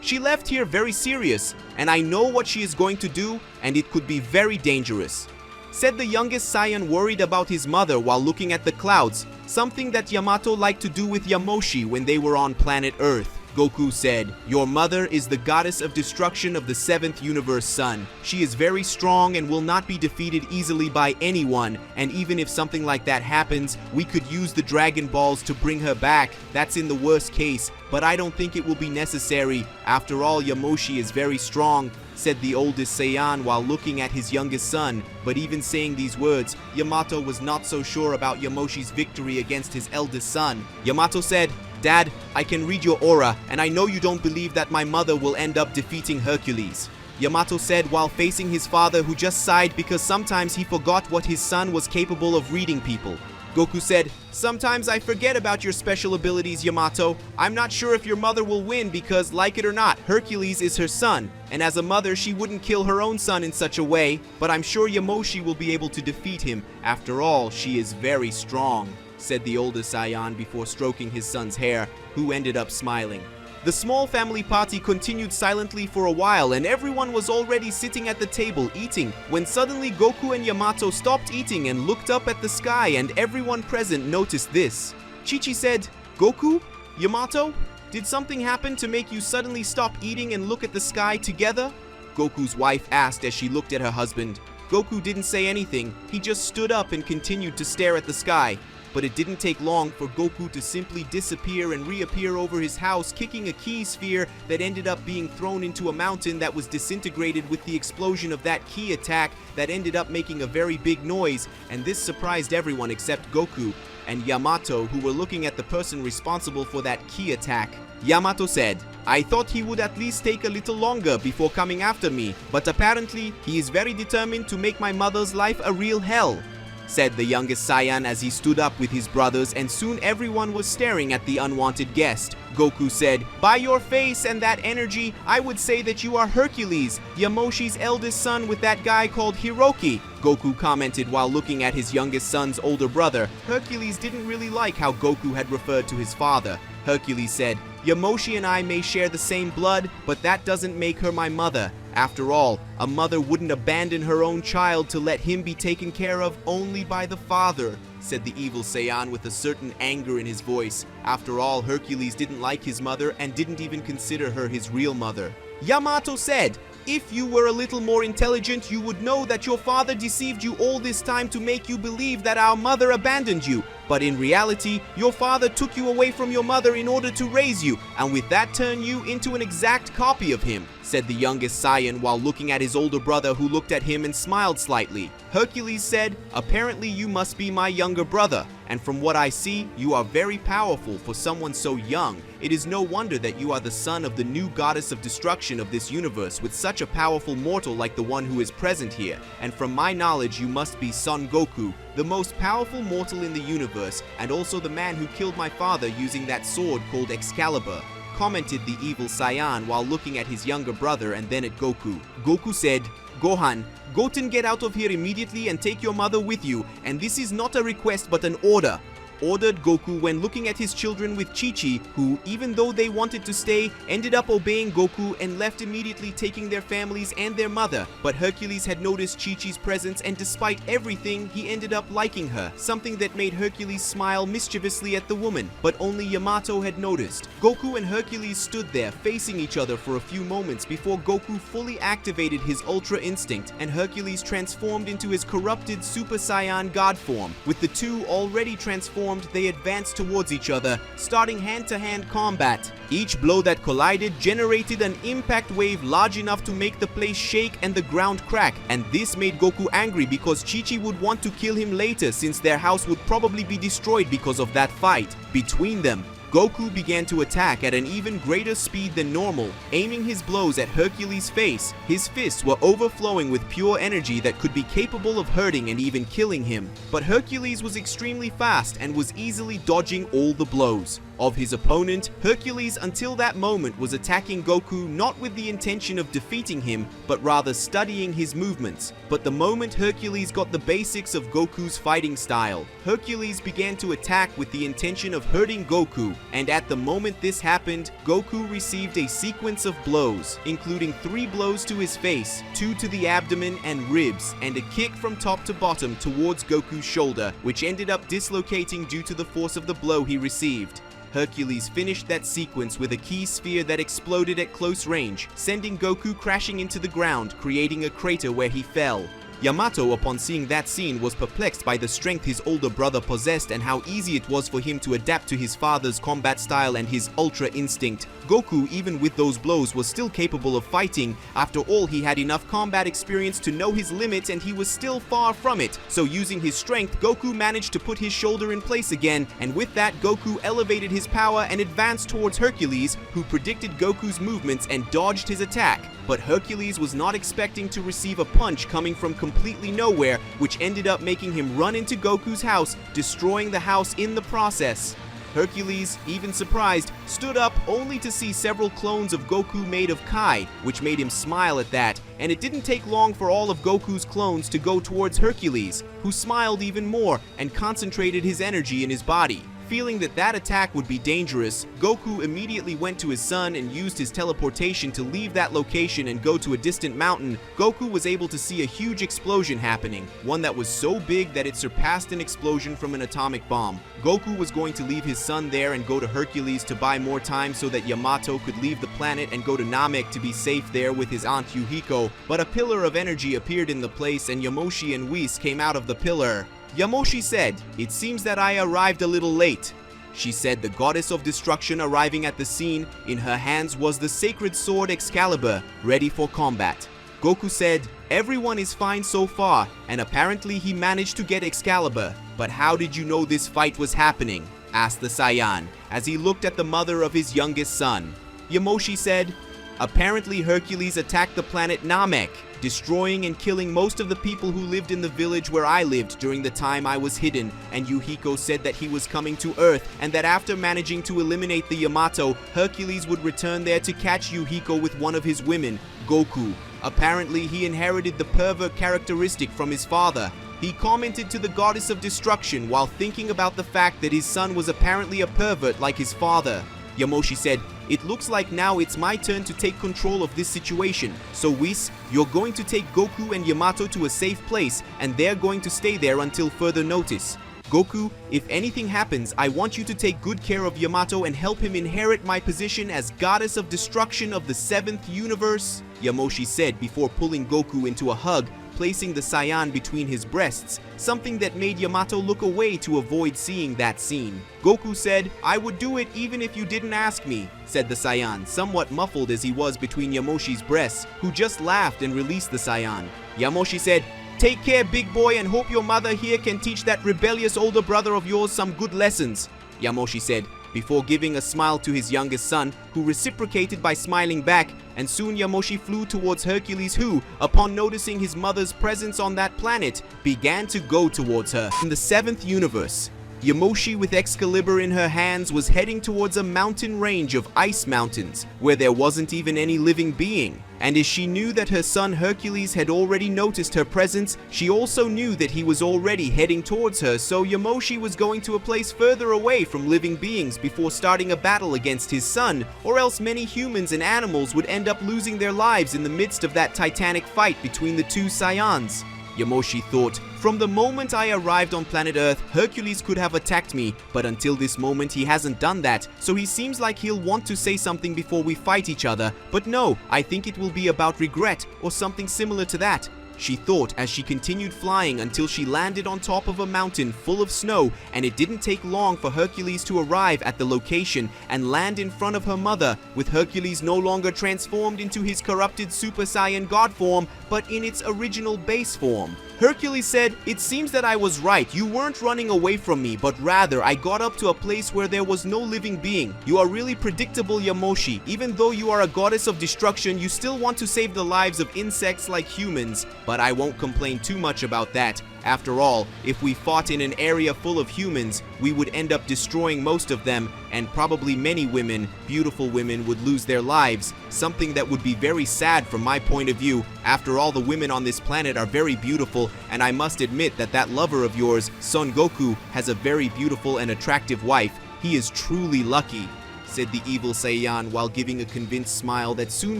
She left here very serious, and I know what she is going to do, and it could be very dangerous," said the youngest Saiyan, worried about his mother while looking at the clouds, something that Yamato liked to do with Yamoshi when they were on planet Earth. Goku said, "Your mother is the goddess of destruction of the 7th universe, son. She is very strong and will not be defeated easily by anyone, and even if something like that happens, we could use the Dragon Balls to bring her back. That's in the worst case, but I don't think it will be necessary. After all, Yamoshi is very strong," said the oldest Saiyan while looking at his youngest son. But even saying these words, Yamato was not so sure about Yamoshi's victory against his eldest son. Yamato said, "Dad, I can read your aura, and I know you don't believe that my mother will end up defeating Hercules," Yamato said while facing his father, who just sighed because sometimes he forgot what his son was capable of reading people. Goku said, "Sometimes I forget about your special abilities, Yamato. I'm not sure if your mother will win because, like it or not, Hercules is her son, and as a mother she wouldn't kill her own son in such a way, but I'm sure Yamoshi will be able to defeat him. After all, she is very strong." said the older Saiyan before stroking his son's hair, who ended up smiling. The small family party continued silently for a while, and everyone was already sitting at the table eating, when suddenly Goku and Yamato stopped eating and looked up at the sky, and everyone present noticed this. Chi-Chi said, "Goku? Yamato? Did something happen to make you suddenly stop eating and look at the sky together?" Goku's wife asked as she looked at her husband. Goku didn't say anything, he just stood up and continued to stare at the sky. But it didn't take long for Goku to simply disappear and reappear over his house, kicking a ki sphere that ended up being thrown into a mountain that was disintegrated with the explosion of that ki attack that ended up making a very big noise, and this surprised everyone except Goku and Yamato, who were looking at the person responsible for that ki attack. Yamato said, "I thought he would at least take a little longer before coming after me, but apparently he is very determined to make my mother's life a real hell," said the youngest Saiyan as he stood up with his brothers, and soon everyone was staring at the unwanted guest. Goku said, "By your face and that energy, I would say that you are Hercules, Yamoshi's eldest son with that guy called Hiroki," Goku commented while looking at his youngest son's older brother. Hercules didn't really like how Goku had referred to his father. Hercules said, "Yamoshi and I may share the same blood, but that doesn't make her my mother. After all, a mother wouldn't abandon her own child to let him be taken care of only by the father," said the evil Saiyan with a certain anger in his voice. After all, Hercules didn't like his mother and didn't even consider her his real mother. Yamato said, "If you were a little more intelligent, you would know that your father deceived you all this time to make you believe that our mother abandoned you. But in reality, your father took you away from your mother in order to raise you, and with that turn you into an exact copy of him," said the youngest Saiyan while looking at his older brother, who looked at him and smiled slightly. Hercules said, "Apparently you must be my younger brother, and from what I see, you are very powerful for someone so young. It is no wonder that you are the son of the new goddess of destruction of this universe, with such a powerful mortal like the one who is present here. And from my knowledge, you must be Son Goku, the most powerful mortal in the universe, and also the man who killed my father using that sword called Excalibur," commented the evil Saiyan while looking at his younger brother and then at Goku. Goku said, "Gohan, Goten, get out of here immediately and take your mother with you, and this is not a request but an order," ordered Goku when looking at his children with Chi-Chi, who, even though they wanted to stay, ended up obeying Goku and left immediately, taking their families and their mother. But Hercules had noticed Chi-Chi's presence, and despite everything, he ended up liking her, something that made Hercules smile mischievously at the woman, but only Yamato had noticed. Goku and Hercules stood there facing each other for a few moments before Goku fully activated his Ultra Instinct and Hercules transformed into his corrupted Super Saiyan God form. With the two already transformed, they advanced towards each other, starting hand-to-hand combat. Each blow that collided generated an impact wave large enough to make the place shake and the ground crack, and this made Goku angry because Chi-Chi would want to kill him later, since their house would probably be destroyed because of that fight between them. Goku began to attack at an even greater speed than normal, aiming his blows at Hercules' face. His fists were overflowing with pure energy that could be capable of hurting and even killing him. But Hercules was extremely fast and was easily dodging all the blows of his opponent. Hercules until that moment was attacking Goku not with the intention of defeating him, but rather studying his movements. But the moment Hercules got the basics of Goku's fighting style, Hercules began to attack with the intention of hurting Goku, and at the moment this happened, Goku received a sequence of blows, including 3 blows to his face, 2 to the abdomen and ribs, and a kick from top to bottom towards Goku's shoulder, which ended up dislocating due to the force of the blow he received. Hercules finished that sequence with a ki sphere that exploded at close range, sending Goku crashing into the ground, creating a crater where he fell. Yamato, upon seeing that scene, was perplexed by the strength his older brother possessed and how easy it was for him to adapt to his father's combat style and his Ultra Instinct. Goku, even with those blows, was still capable of fighting. After all, he had enough combat experience to know his limits, and he was still far from it. So using his strength, Goku managed to put his shoulder in place again, and with that, Goku elevated his power and advanced towards Hercules, who predicted Goku's movements and dodged his attack. But Hercules was not expecting to receive a punch coming from completely nowhere, which ended up making him run into Goku's house, destroying the house in the process. Hercules, even surprised, stood up only to see several clones of Goku made of Kai, which made him smile at that. and it didn't take long for all of Goku's clones to go towards Hercules, who smiled even more and concentrated his energy in his body. Feeling that that attack would be dangerous, Goku immediately went to his son and used his teleportation to leave that location and go to a distant mountain. Goku was able to see a huge explosion happening, one that was so big that it surpassed an explosion from an atomic bomb. Goku was going to leave his son there and go to Hercules to buy more time so that Yamato could leave the planet and go to Namek to be safe there with his aunt Yuhiko, but a pillar of energy appeared in the place and Yamoshi and Whis came out of the pillar. Yamoshi said, "It seems that I arrived a little late." She said the goddess of destruction arriving at the scene, in her hands was the sacred sword Excalibur, ready for combat. Goku said, "Everyone is fine so far, and apparently he managed to get Excalibur. But how did you know this fight was happening?" asked the Saiyan, as he looked at the mother of his youngest son. Yamoshi said, "Apparently Hercules attacked the planet Namek, destroying and killing most of the people who lived in the village where I lived during the time I was hidden, and Yuhiko said that he was coming to Earth and that after managing to eliminate the Yamato, Hercules would return there to catch Yuhiko with one of his women, Goku. Apparently he inherited the pervert characteristic from his father. He commented to the goddess of destruction while thinking about the fact that his son was apparently a pervert like his father." Yamoshi said, "It looks like now it's my turn to take control of this situation. So Whis, you're going to take Goku and Yamato to a safe place, and they're going to stay there until further notice. Goku, if anything happens, I want you to take good care of Yamato and help him inherit my position as goddess of destruction of the 7th universe," Yamoshi said before pulling Goku into a hug, placing the Saiyan between his breasts, something that made Yamato look away to avoid seeing that scene. Goku said, "I would do it even if you didn't ask me," said the Saiyan, somewhat muffled as he was between Yamoshi's breasts, who just laughed and released the Saiyan. Yamoshi said, "Take care, big boy, and hope your mother here can teach that rebellious older brother of yours some good lessons," Yamoshi said, before giving a smile to his youngest son, who reciprocated by smiling back, and soon Yamoshi flew towards Hercules who, upon noticing his mother's presence on that planet, began to go towards her. In the 7th universe, Yamoshi with Excalibur in her hands was heading towards a mountain range of ice mountains, where there wasn't even any living being. And as she knew that her son Hercules had already noticed her presence, she also knew that he was already heading towards her, so Yamoshi was going to a place further away from living beings before starting a battle against his son, or else many humans and animals would end up losing their lives in the midst of that titanic fight between the two Saiyans. Yamoshi thought, "From the moment I arrived on planet Earth, Hercules could have attacked me, but until this moment he hasn't done that, so he seems like he'll want to say something before we fight each other, but no, I think it will be about regret or something similar to that," she thought as she continued flying until she landed on top of a mountain full of snow, and it didn't take long for Hercules to arrive at the location and land in front of her mother, with Hercules no longer transformed into his corrupted Super Saiyan God form, but in its original base form. Hercules said, "It seems that I was right. You weren't running away from me, but rather I got up to a place where there was no living being. You are really predictable, Yamoshi. Even though you are a goddess of destruction, you still want to save the lives of insects like humans. But I won't complain too much about that. After all, if we fought in an area full of humans, we would end up destroying most of them, and probably many women, beautiful women, would lose their lives, something that would be very sad from my point of view. After all, the women on this planet are very beautiful, and I must admit that that lover of yours, Son Goku, has a very beautiful and attractive wife. He is truly lucky," said the evil Saiyan while giving a convinced smile that soon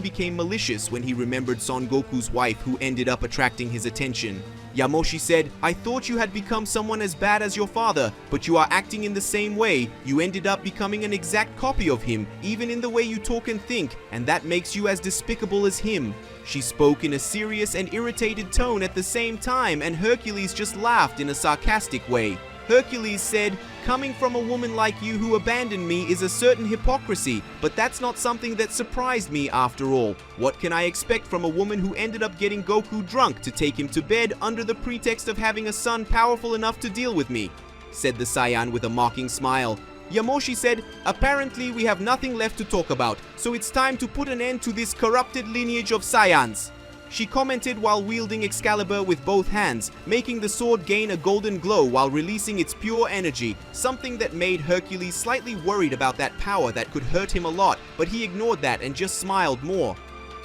became malicious when he remembered Son Goku's wife who ended up attracting his attention. Yamoshi said, "I thought you had become someone as bad as your father, but you are acting in the same way. You ended up becoming an exact copy of him, even in the way you talk and think, and that makes you as despicable as him." She spoke in a serious and irritated tone at the same time, and Hercules just laughed in a sarcastic way. Hercules said, "Coming from a woman like you who abandoned me is a certain hypocrisy, but that's not something that surprised me after all. What can I expect from a woman who ended up getting Goku drunk to take him to bed under the pretext of having a son powerful enough to deal with me?" said the Saiyan with a mocking smile. Yamoshi said, "Apparently we have nothing left to talk about, so it's time to put an end to this corrupted lineage of Saiyans." She commented while wielding Excalibur with both hands, making the sword gain a golden glow while releasing its pure energy, something that made Hercules slightly worried about that power that could hurt him a lot, but he ignored that and just smiled more.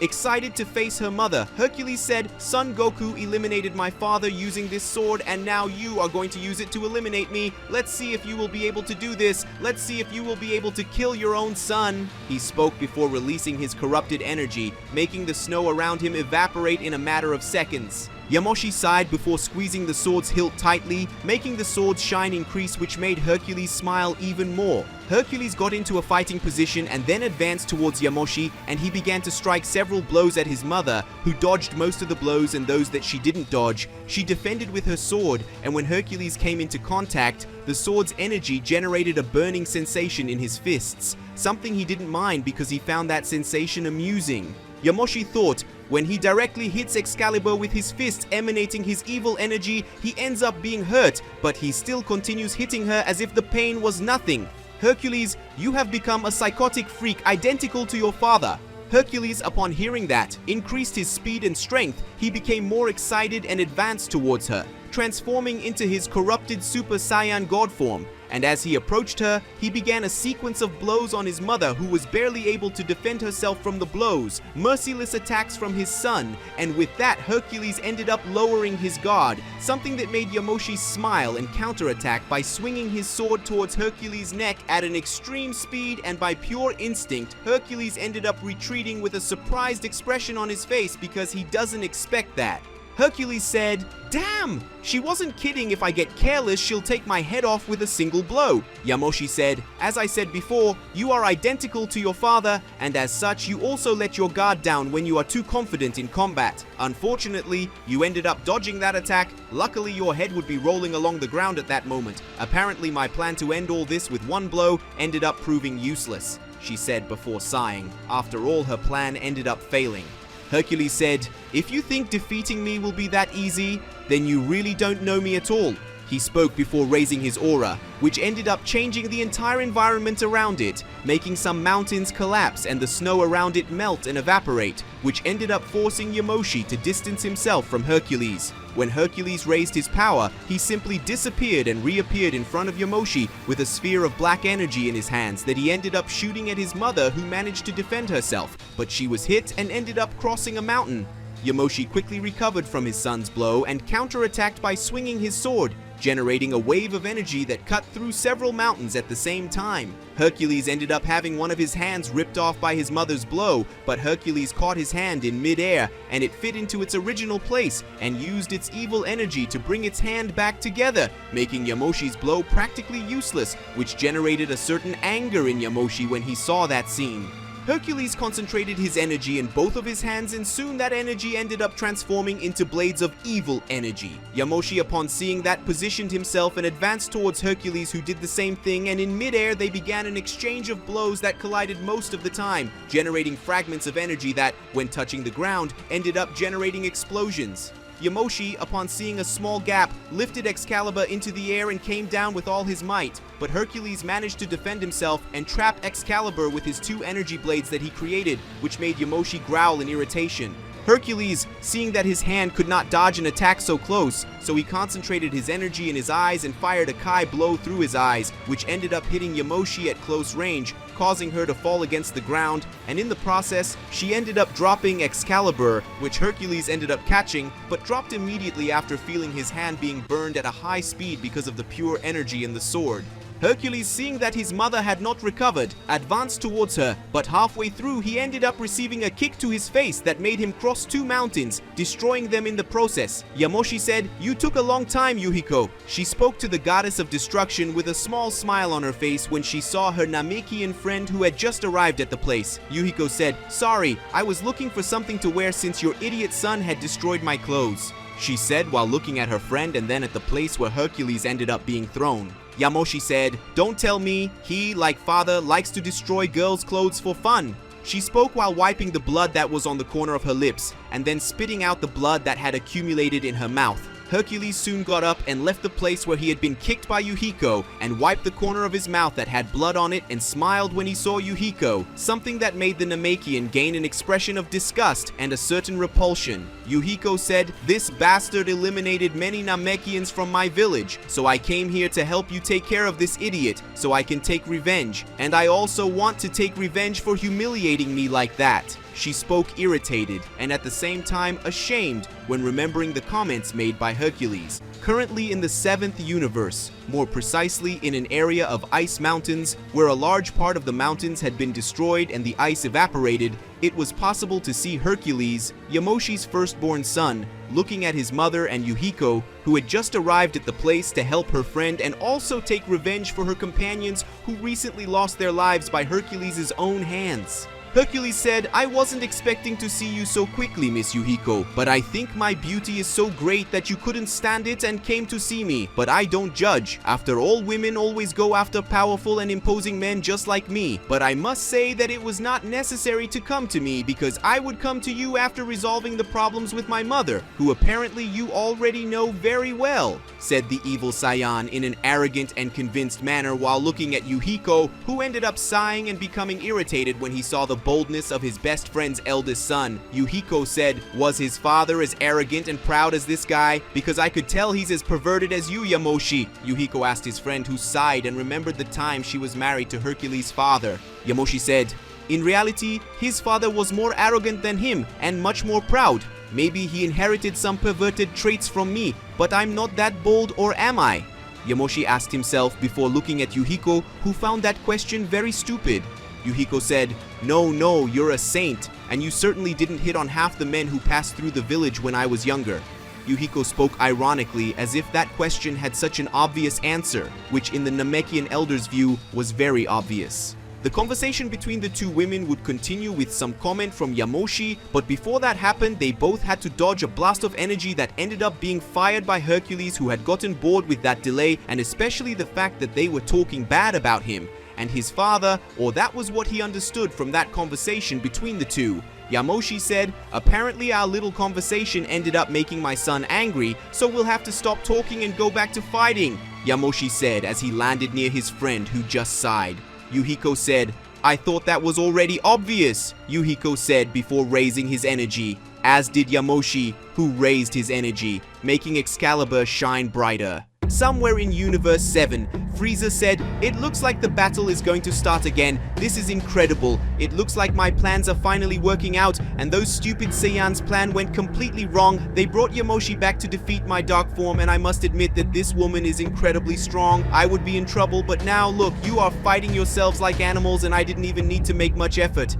Excited to face her mother, Hercules said, "Son Goku eliminated my father using this sword, and now you are going to use it to eliminate me. Let's see if you will be able to do this. Let's see if you will be able to kill your own son." He spoke before releasing his corrupted energy, making the snow around him evaporate in a matter of seconds. Yamoshi sighed before squeezing the sword's hilt tightly, making the sword's shine increase, which made Hercules smile even more. Hercules got into a fighting position and then advanced towards Yamoshi, and he began to strike several blows at his mother, who dodged most of the blows, and those that she didn't dodge, she defended with her sword, and when Hercules came into contact, the sword's energy generated a burning sensation in his fists, something he didn't mind because he found that sensation amusing. Yamoshi thought, when he directly hits Excalibur with his fist emanating his evil energy, he ends up being hurt, but he still continues hitting her as if the pain was nothing. "Hercules, you have become a psychotic freak identical to your father." Hercules, upon hearing that, increased his speed and strength. He became more excited and advanced towards her, transforming into his corrupted Super Saiyan God form. And as he approached her, he began a sequence of blows on his mother, who was barely able to defend herself from the blows, merciless attacks from his son, and with that Hercules ended up lowering his guard, something that made Yamoshi smile and counterattack by swinging his sword towards Hercules' neck at an extreme speed, and by pure instinct, Hercules ended up retreating with a surprised expression on his face because he doesn't expect that. Hercules said, "Damn! She wasn't kidding. If I get careless, she'll take my head off with a single blow." Yamoshi said, "As I said before, you are identical to your father, and as such, you also let your guard down when you are too confident in combat. Unfortunately, you ended up dodging that attack. Luckily, your head would be rolling along the ground at that moment. Apparently, my plan to end all this with one blow ended up proving useless," she said before sighing. After all, her plan ended up failing. Hercules said, "If you think defeating me will be that easy, then you really don't know me at all." He spoke before raising his aura, which ended up changing the entire environment around it, making some mountains collapse and the snow around it melt and evaporate, which ended up forcing Yamoshi to distance himself from Hercules. When Hercules raised his power, he simply disappeared and reappeared in front of Yamoshi with a sphere of black energy in his hands that he ended up shooting at his mother, who managed to defend herself, but she was hit and ended up crossing a mountain. Yamoshi quickly recovered from his son's blow and counterattacked by swinging his sword, generating a wave of energy that cut through several mountains at the same time. Hercules ended up having one of his hands ripped off by his mother's blow, but Hercules caught his hand in mid-air and it fit into its original place and used its evil energy to bring its hand back together, making Yamoshi's blow practically useless, which generated a certain anger in Yamoshi when he saw that scene. Hercules concentrated his energy in both of his hands, and soon that energy ended up transforming into blades of evil energy. Yamoshi, upon seeing that, positioned himself and advanced towards Hercules, who did the same thing, and in midair they began an exchange of blows that collided most of the time, generating fragments of energy that, when touching the ground, ended up generating explosions. Yamoshi, upon seeing a small gap, lifted Excalibur into the air and came down with all his might, but Hercules managed to defend himself and trap Excalibur with his two energy blades that he created, which made Yamoshi growl in irritation. Hercules, seeing that his hand could not dodge an attack so close, so he concentrated his energy in his eyes and fired a Kai blow through his eyes, which ended up hitting Yamoshi at close range, causing her to fall against the ground, and in the process, she ended up dropping Excalibur, which Hercules ended up catching, but dropped immediately after feeling his hand being burned at a high speed because of the pure energy in the sword. Hercules, seeing that his mother had not recovered, advanced towards her, but halfway through he ended up receiving a kick to his face that made him cross two mountains, destroying them in the process. Yamoshi said, "You took a long time, Yuhiko." She spoke to the goddess of destruction with a small smile on her face when she saw her Namekian friend who had just arrived at the place. Yuhiko said, "Sorry, I was looking for something to wear since your idiot son had destroyed my clothes," she said while looking at her friend and then at the place where Hercules ended up being thrown. Yamoshi said, "Don't tell me he, like father, likes to destroy girls' clothes for fun." She spoke while wiping the blood that was on the corner of her lips, and then spitting out the blood that had accumulated in her mouth. Hercules soon got up and left the place where he had been kicked by Yuhiko and wiped the corner of his mouth that had blood on it and smiled when he saw Yuhiko, something that made the Namekian gain an expression of disgust and a certain repulsion. Yuhiko said, "This bastard eliminated many Namekians from my village, so I came here to help you take care of this idiot so I can take revenge, and I also want to take revenge for humiliating me like that." She spoke irritated and at the same time ashamed when remembering the comments made by Hercules. Currently in the 7th universe, more precisely in an area of ice mountains where a large part of the mountains had been destroyed and the ice evaporated, it was possible to see Hercules, Yamoshi's firstborn son, looking at his mother and Yuhiko, who had just arrived at the place to help her friend and also take revenge for her companions who recently lost their lives by Hercules' own hands. Hercules said, "I wasn't expecting to see you so quickly, Miss Yuhiko, but I think my beauty is so great that you couldn't stand it and came to see me. But I don't judge. After all, women always go after powerful and imposing men just like me. But I must say that it was not necessary to come to me because I would come to you after resolving the problems with my mother, who apparently you already know very well," said the evil Saiyan in an arrogant and convinced manner while looking at Yuhiko, who ended up sighing and becoming irritated when he saw the boldness of his best friend's eldest son. Yuhiko said, "Was his father as arrogant and proud as this guy? Because I could tell he's as perverted as you, Yamoshi." Yuhiko asked his friend, who sighed and remembered the time she was married to Hercules' father. Yamoshi said, "In reality, his father was more arrogant than him and much more proud. Maybe he inherited some perverted traits from me, but I'm not that bold, or am I?" Yamoshi asked himself before looking at Yuhiko, who found that question very stupid. Yuhiko said, No, you're a saint, and you certainly didn't hit on half the men who passed through the village when I was younger." Yuhiko spoke ironically as if that question had such an obvious answer, which in the Namekian elders' view was very obvious. The conversation between the two women would continue with some comment from Yamoshi, but before that happened, they both had to dodge a blast of energy that ended up being fired by Hercules, who had gotten bored with that delay, and especially the fact that they were talking bad about him and his father, or that was what he understood from that conversation between the two. Yamoshi said, "Apparently our little conversation ended up making my son angry, so we'll have to stop talking and go back to fighting," Yamoshi said as he landed near his friend, who just sighed. Yuhiko said, "I thought that was already obvious," Yuhiko said before raising his energy, as did Yamoshi, who raised his energy, making Excalibur shine brighter. Somewhere in Universe 7, Frieza said, "It looks like the battle is going to start again. This is incredible. It looks like my plans are finally working out, and those stupid Saiyans' plan went completely wrong. They brought Yamoshi back to defeat my dark form, and I must admit that this woman is incredibly strong. I would be in trouble, but now look, you are fighting yourselves like animals, and I didn't even need to make much effort."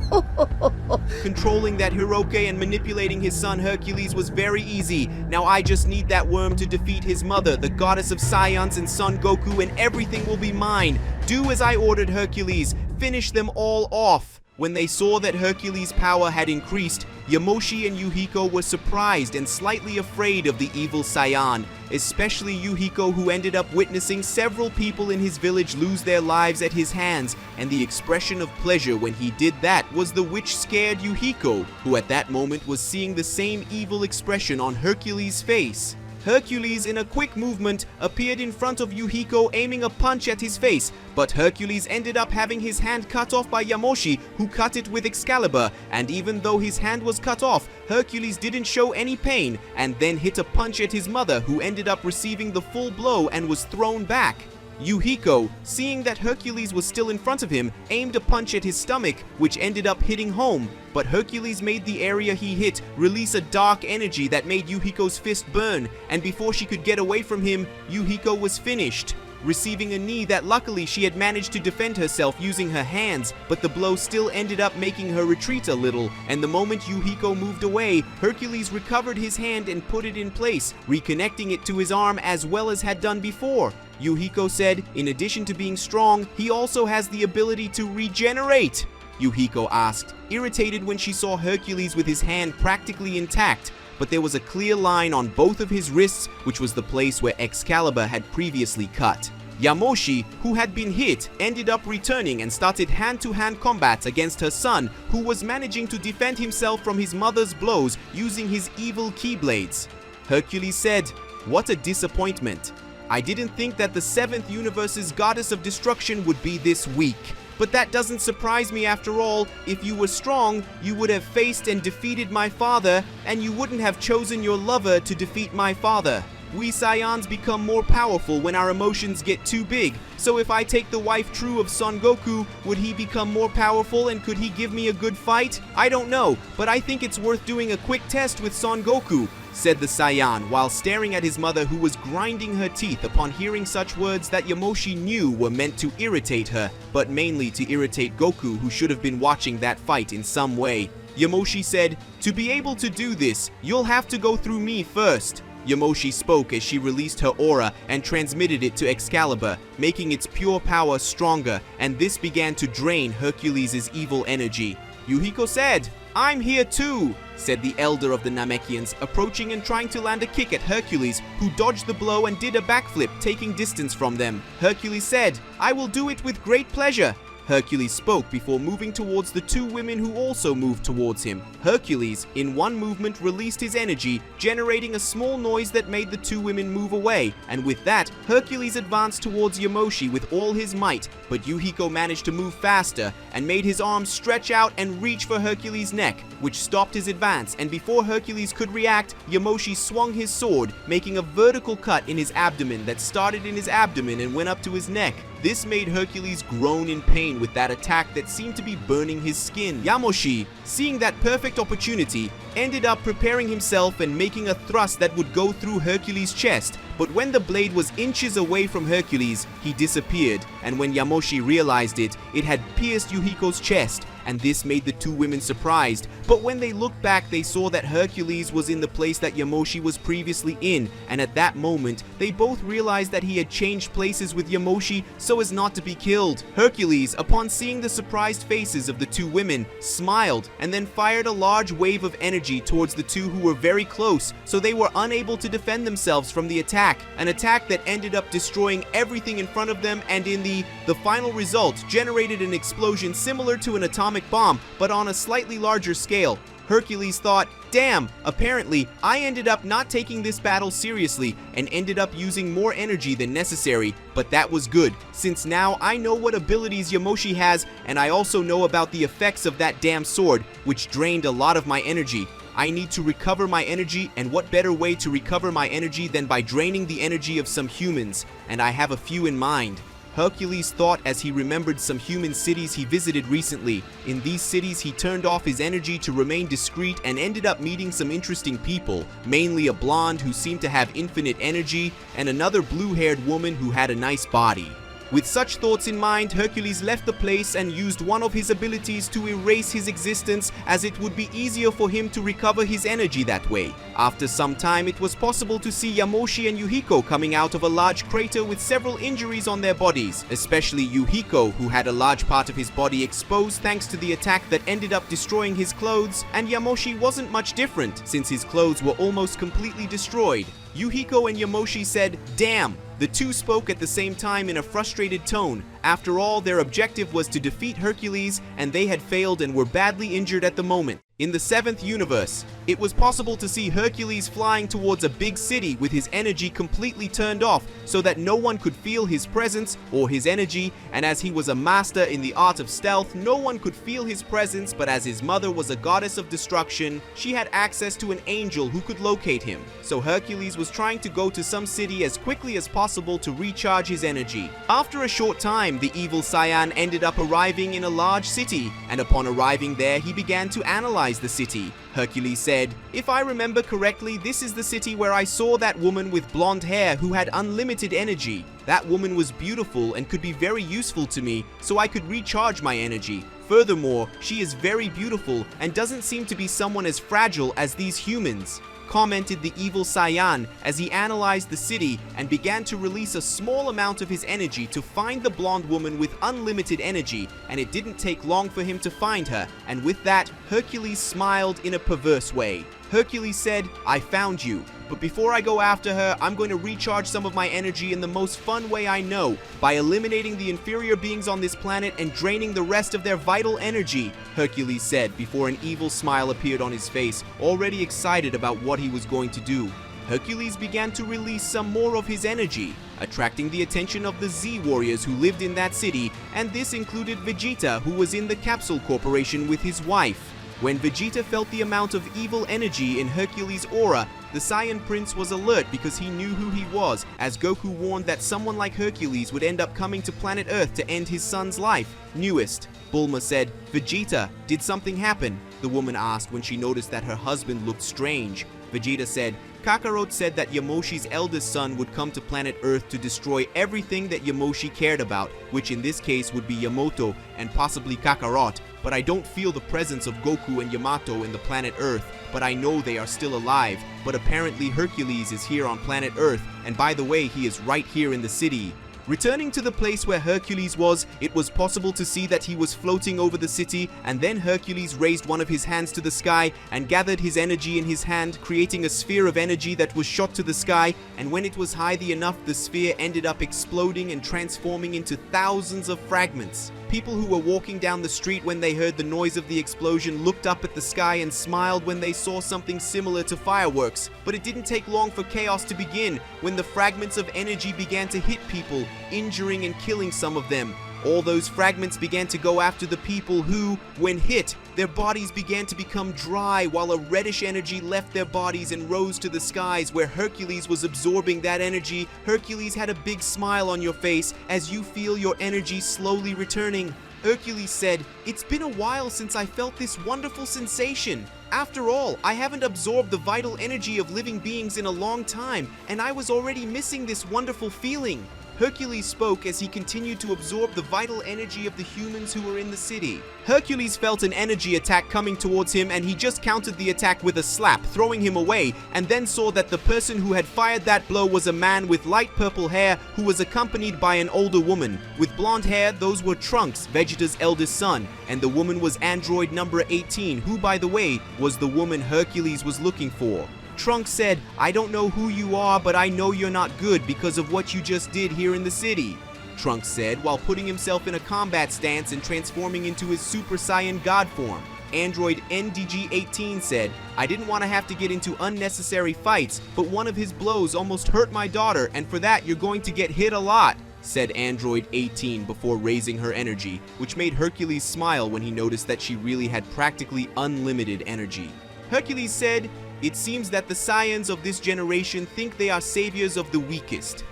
Controlling that Hiroke and manipulating his son Hercules was very easy. Now I just need that worm to defeat his mother, the goddess of science, and son Goku, and everything will be mine. Do as I ordered, Hercules. Finish them all off. When they saw that Hercules' power had increased, Yamoshi and Yuhiko were surprised and slightly afraid of the evil Saiyan, especially Yuhiko, who ended up witnessing several people in his village lose their lives at his hands, and the expression of pleasure when he did that was the which scared Yuhiko, who at that moment was seeing the same evil expression on Hercules' face. Hercules, in a quick movement, appeared in front of Yuhiko, aiming a punch at his face, but Hercules ended up having his hand cut off by Yamoshi, who cut it with Excalibur, and even though his hand was cut off, Hercules didn't show any pain, and then hit a punch at his mother, who ended up receiving the full blow and was thrown back. Yuhiko, seeing that Hercules was still in front of him, aimed a punch at his stomach, which ended up hitting home, but Hercules made the area he hit release a dark energy that made Yuhiko's fist burn, and before she could get away from him, Yuhiko was finished, receiving a knee that luckily she had managed to defend herself using her hands, but the blow still ended up making her retreat a little, and the moment Yuhiko moved away, Hercules recovered his hand and put it in place, reconnecting it to his arm as well as had done before. Yuhiko said, in addition to being strong, he also has the ability to regenerate. Yuhiko asked, irritated when she saw Hercules with his hand practically intact, but there was a clear line on both of his wrists, which was the place where Excalibur had previously cut. Yamoshi, who had been hit, ended up returning and started hand-to-hand combat against her son, who was managing to defend himself from his mother's blows using his evil keyblades. Hercules said, "What a disappointment. I didn't think that the 7th universe's goddess of destruction would be this weak. But that doesn't surprise me after all. If you were strong, you would have faced and defeated my father, and you wouldn't have chosen your lover to defeat my father." We Saiyans become more powerful when our emotions get too big. So if I take the wife true of Son Goku, would he become more powerful and could he give me a good fight? I don't know, but I think it's worth doing a quick test with Son Goku, said the Saiyan while staring at his mother, who was grinding her teeth upon hearing such words that Yamoshi knew were meant to irritate her, but mainly to irritate Goku, who should have been watching that fight in some way. Yamoshi said, "To be able to do this, you'll have to go through me first." Yamoshi spoke as she released her aura and transmitted it to Excalibur, making its pure power stronger, and this began to drain Hercules' evil energy. Yuhiko said, "I'm here too," said the elder of the Namekians, approaching and trying to land a kick at Hercules, who dodged the blow and did a backflip, taking distance from them. Hercules said, "I will do it with great pleasure." Hercules spoke before moving towards the two women who also moved towards him. Hercules, in one movement, released his energy, generating a small noise that made the two women move away, and with that, Hercules advanced towards Yamoshi with all his might, but Yuhiko managed to move faster and made his arms stretch out and reach for Hercules' neck, which stopped his advance, and before Hercules could react, Yamoshi swung his sword, making a vertical cut in his abdomen that started in his abdomen and went up to his neck. This made Hercules groan in pain with that attack that seemed to be burning his skin. Yamoshi, seeing that perfect opportunity, ended up preparing himself and making a thrust that would go through Hercules' chest, but when the blade was inches away from Hercules, he disappeared, and when Yamoshi realized it, it had pierced Yuhiko's chest, and this made the two women surprised. But when they looked back, they saw that Hercules was in the place that Yamoshi was previously in, and at that moment, they both realized that he had changed places with Yamoshi so as not to be killed. Hercules, upon seeing the surprised faces of the two women, smiled and then fired a large wave of energy towards the two who were very close, so they were unable to defend themselves from the attack, an attack that ended up destroying everything in front of them, and in the final result generated an explosion similar to an atomic bomb, but on a slightly larger scale. Hercules thought, "Damn, apparently I ended up not taking this battle seriously and ended up using more energy than necessary, but that was good, since now I know what abilities Yamoshi has, and I also know about the effects of that damn sword, which drained a lot of my energy. I need to recover my energy, and what better way to recover my energy than by draining the energy of some humans, and I have a few in mind." Hercules thought as he remembered some human cities he visited recently. In these cities, he turned off his energy to remain discreet and ended up meeting some interesting people, mainly a blonde who seemed to have infinite energy, and another blue-haired woman who had a nice body. With such thoughts in mind, Hercules left the place and used one of his abilities to erase his existence, as it would be easier for him to recover his energy that way. After some time, it was possible to see Yamoshi and Yuhiko coming out of a large crater with several injuries on their bodies, especially Yuhiko, who had a large part of his body exposed thanks to the attack that ended up destroying his clothes, and Yamoshi wasn't much different, since his clothes were almost completely destroyed. Yuhiko and Yamoshi said, "Damn." The two spoke at the same time in a frustrated tone. After all, their objective was to defeat Hercules, and they had failed and were badly injured at the moment. In the 7th universe, it was possible to see Hercules flying towards a big city with his energy completely turned off so that no one could feel his presence or his energy, and as he was a master in the art of stealth, no one could feel his presence, but as his mother was a goddess of destruction, she had access to an angel who could locate him. So Hercules was trying to go to some city as quickly as possible to recharge his energy. After a short time, the evil Saiyan ended up arriving in a large city, and upon arriving there, he began to analyze the city. Hercules said, "If I remember correctly, this is the city where I saw that woman with blonde hair who had unlimited energy. That woman was beautiful and could be very useful to me, so I could recharge my energy. Furthermore, she is very beautiful and doesn't seem to be someone as fragile as these humans," commented the evil Saiyan as he analyzed the city and began to release a small amount of his energy to find the blonde woman with unlimited energy, and it didn't take long for him to find her, and with that, Hercules smiled in a perverse way. Hercules said, "I found you, but before I go after her, I'm going to recharge some of my energy in the most fun way I know, by eliminating the inferior beings on this planet and draining the rest of their vital energy," Hercules said before an evil smile appeared on his face, already excited about what he was going to do. Hercules began to release some more of his energy, attracting the attention of the Z warriors who lived in that city, and this included Vegeta, who was in the Capsule Corporation with his wife. When Vegeta felt the amount of evil energy in Hercules' aura, The Saiyan Prince was alert because he knew who he was, as Goku warned that someone like Hercules would end up coming to planet Earth to end his son's life. Newest. Bulma said, "Vegeta, did something happen?" the woman asked when she noticed that her husband looked strange. Vegeta said, Kakarot said that Yamoshi's eldest son would come to planet Earth to destroy everything that Yamoshi cared about, which in this case would be Yamato and possibly Kakarot, but I don't feel the presence of Goku and Yamato in the planet Earth, but I know they are still alive. But apparently Hercules is here on planet Earth, and by the way, he is right here in the city. Returning to the place where Hercules was, it was possible to see that he was floating over the city, and then Hercules raised one of his hands to the sky and gathered his energy in his hand, creating a sphere of energy that was shot to the sky, and when it was high enough, the sphere ended up exploding and transforming into thousands of fragments. People who were walking down the street when they heard the noise of the explosion looked up at the sky and smiled when they saw something similar to fireworks. But it didn't take long for chaos to begin when the fragments of energy began to hit people, injuring and killing some of them. All those fragments began to go after the people who, when hit, their bodies began to become dry while a reddish energy left their bodies and rose to the skies where Hercules was absorbing that energy. Hercules had a big smile on your face as you feel your energy slowly returning. Hercules said, "It's been a while since I felt this wonderful sensation. After all, I haven't absorbed the vital energy of living beings in a long time, and I was already missing this wonderful feeling." Hercules spoke as he continued to absorb the vital energy of the humans who were in the city. Hercules felt an energy attack coming towards him, and he just countered the attack with a slap, throwing him away, and then saw that the person who had fired that blow was a man with light purple hair who was accompanied by an older woman. With blonde hair, those were Trunks, Vegeta's eldest son, and the woman was android number 18, who, by the way, was the woman Hercules was looking for. Trunks said, "I don't know who you are, but I know you're not good because of what you just did here in the city," Trunks said while putting himself in a combat stance and transforming into his Super Saiyan God form. Android NDG-18 said, "I didn't want to have to get into unnecessary fights, but one of his blows almost hurt my daughter, and for that you're going to get hit a lot," said Android 18 before raising her energy, which made Hercules smile when he noticed that she really had practically unlimited energy. Hercules said, "It seems that the Saiyans of this generation think they are saviors of the weakest.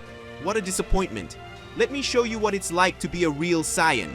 What a disappointment. Let me show you what it's like to be a real Saiyan."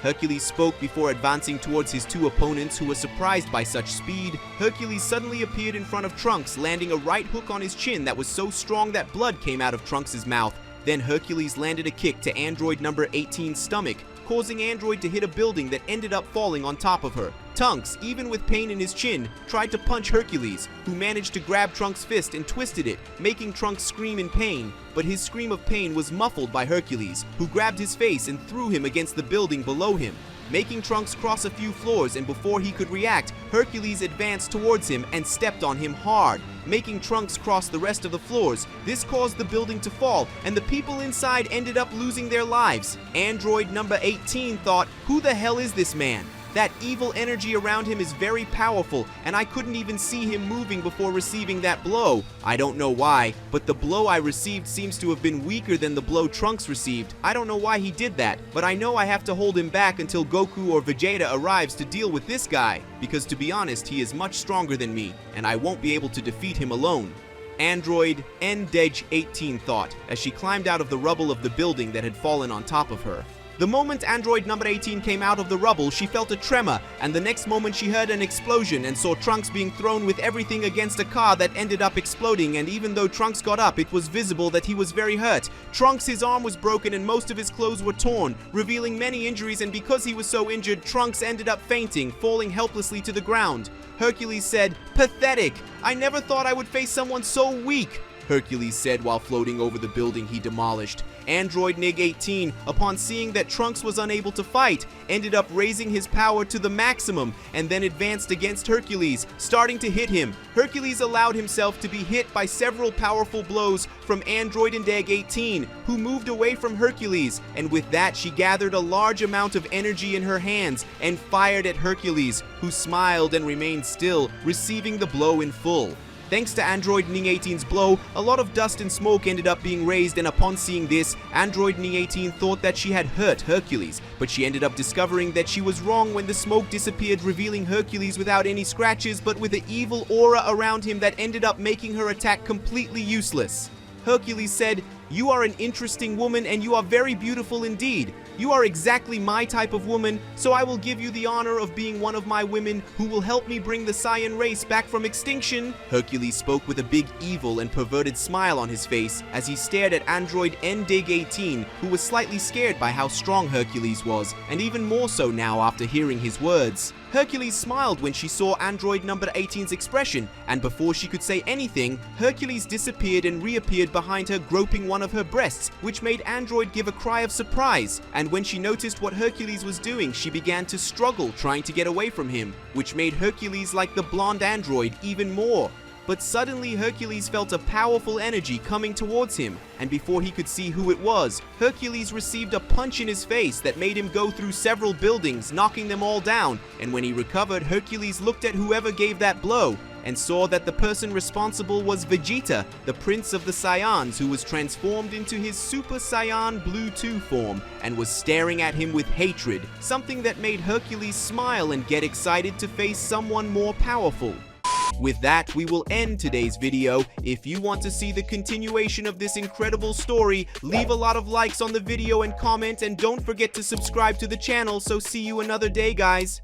Hercules spoke before advancing towards his two opponents who were surprised by such speed. Hercules suddenly appeared in front of Trunks, landing a right hook on his chin that was so strong that blood came out of Trunks' mouth. Then Hercules landed a kick to android number 18's stomach, causing Android to hit a building that ended up falling on top of her. Trunks, even with pain in his chin, tried to punch Hercules, who managed to grab Trunks' fist and twisted it, making Trunks scream in pain. But his scream of pain was muffled by Hercules, who grabbed his face and threw him against the building below him, making Trunks cross a few floors, and before he could react, Hercules advanced towards him and stepped on him hard, making Trunks cross the rest of the floors. This caused the building to fall, and the people inside ended up losing their lives. Android number 18 thought, "Who the hell is this man? That evil energy around him is very powerful, and I couldn't even see him moving before receiving that blow. I don't know why, but the blow I received seems to have been weaker than the blow Trunks received. I don't know why he did that, but I know I have to hold him back until Goku or Vegeta arrives to deal with this guy, because to be honest, he is much stronger than me, and I won't be able to defeat him alone." Android NDEG-18 thought as she climbed out of the rubble of the building that had fallen on top of her. The moment android number 18 came out of the rubble, she felt a tremor, and the next moment she heard an explosion and saw Trunks being thrown with everything against a car that ended up exploding, and even though Trunks got up, it was visible that he was very hurt. Trunks, his arm was broken and most of his clothes were torn, revealing many injuries, and because he was so injured, Trunks ended up fainting, falling helplessly to the ground. Hercules said, "Pathetic! I never thought I would face someone so weak," Hercules said while floating over the building he demolished. Android NIG-18, upon seeing that Trunks was unable to fight, ended up raising his power to the maximum and then advanced against Hercules, starting to hit him. Hercules allowed himself to be hit by several powerful blows from Android NIG-18, who moved away from Hercules, and with that she gathered a large amount of energy in her hands and fired at Hercules, who smiled and remained still, receiving the blow in full. Thanks to Android Ning-18's blow, a lot of dust and smoke ended up being raised, and upon seeing this, Android Ning-18 thought that she had hurt Hercules, but she ended up discovering that she was wrong when the smoke disappeared, revealing Hercules without any scratches but with an evil aura around him that ended up making her attack completely useless. Hercules said, "You are an interesting woman and you are very beautiful indeed. You are exactly my type of woman, so I will give you the honor of being one of my women who will help me bring the Saiyan race back from extinction." Hercules spoke with a big evil and perverted smile on his face as he stared at Android Ning-18, who was slightly scared by how strong Hercules was, and even more so now after hearing his words. Hercules smiled when she saw Android number 18's expression, and before she could say anything, Hercules disappeared and reappeared behind her, groping one of her breasts, which made Android give a cry of surprise. And when she noticed what Hercules was doing, she began to struggle trying to get away from him, which made Hercules like the blonde android even more. But suddenly Hercules felt a powerful energy coming towards him, and before he could see who it was, Hercules received a punch in his face that made him go through several buildings, knocking them all down, and when he recovered, Hercules looked at whoever gave that blow, and saw that the person responsible was Vegeta, the Prince of the Saiyans, who was transformed into his Super Saiyan Blue 2 form, and was staring at him with hatred, something that made Hercules smile and get excited to face someone more powerful. With that, we will end today's video. If you want to see the continuation of this incredible story, leave a lot of likes on the video and comment, and don't forget to subscribe to the channel. So see you another day, guys.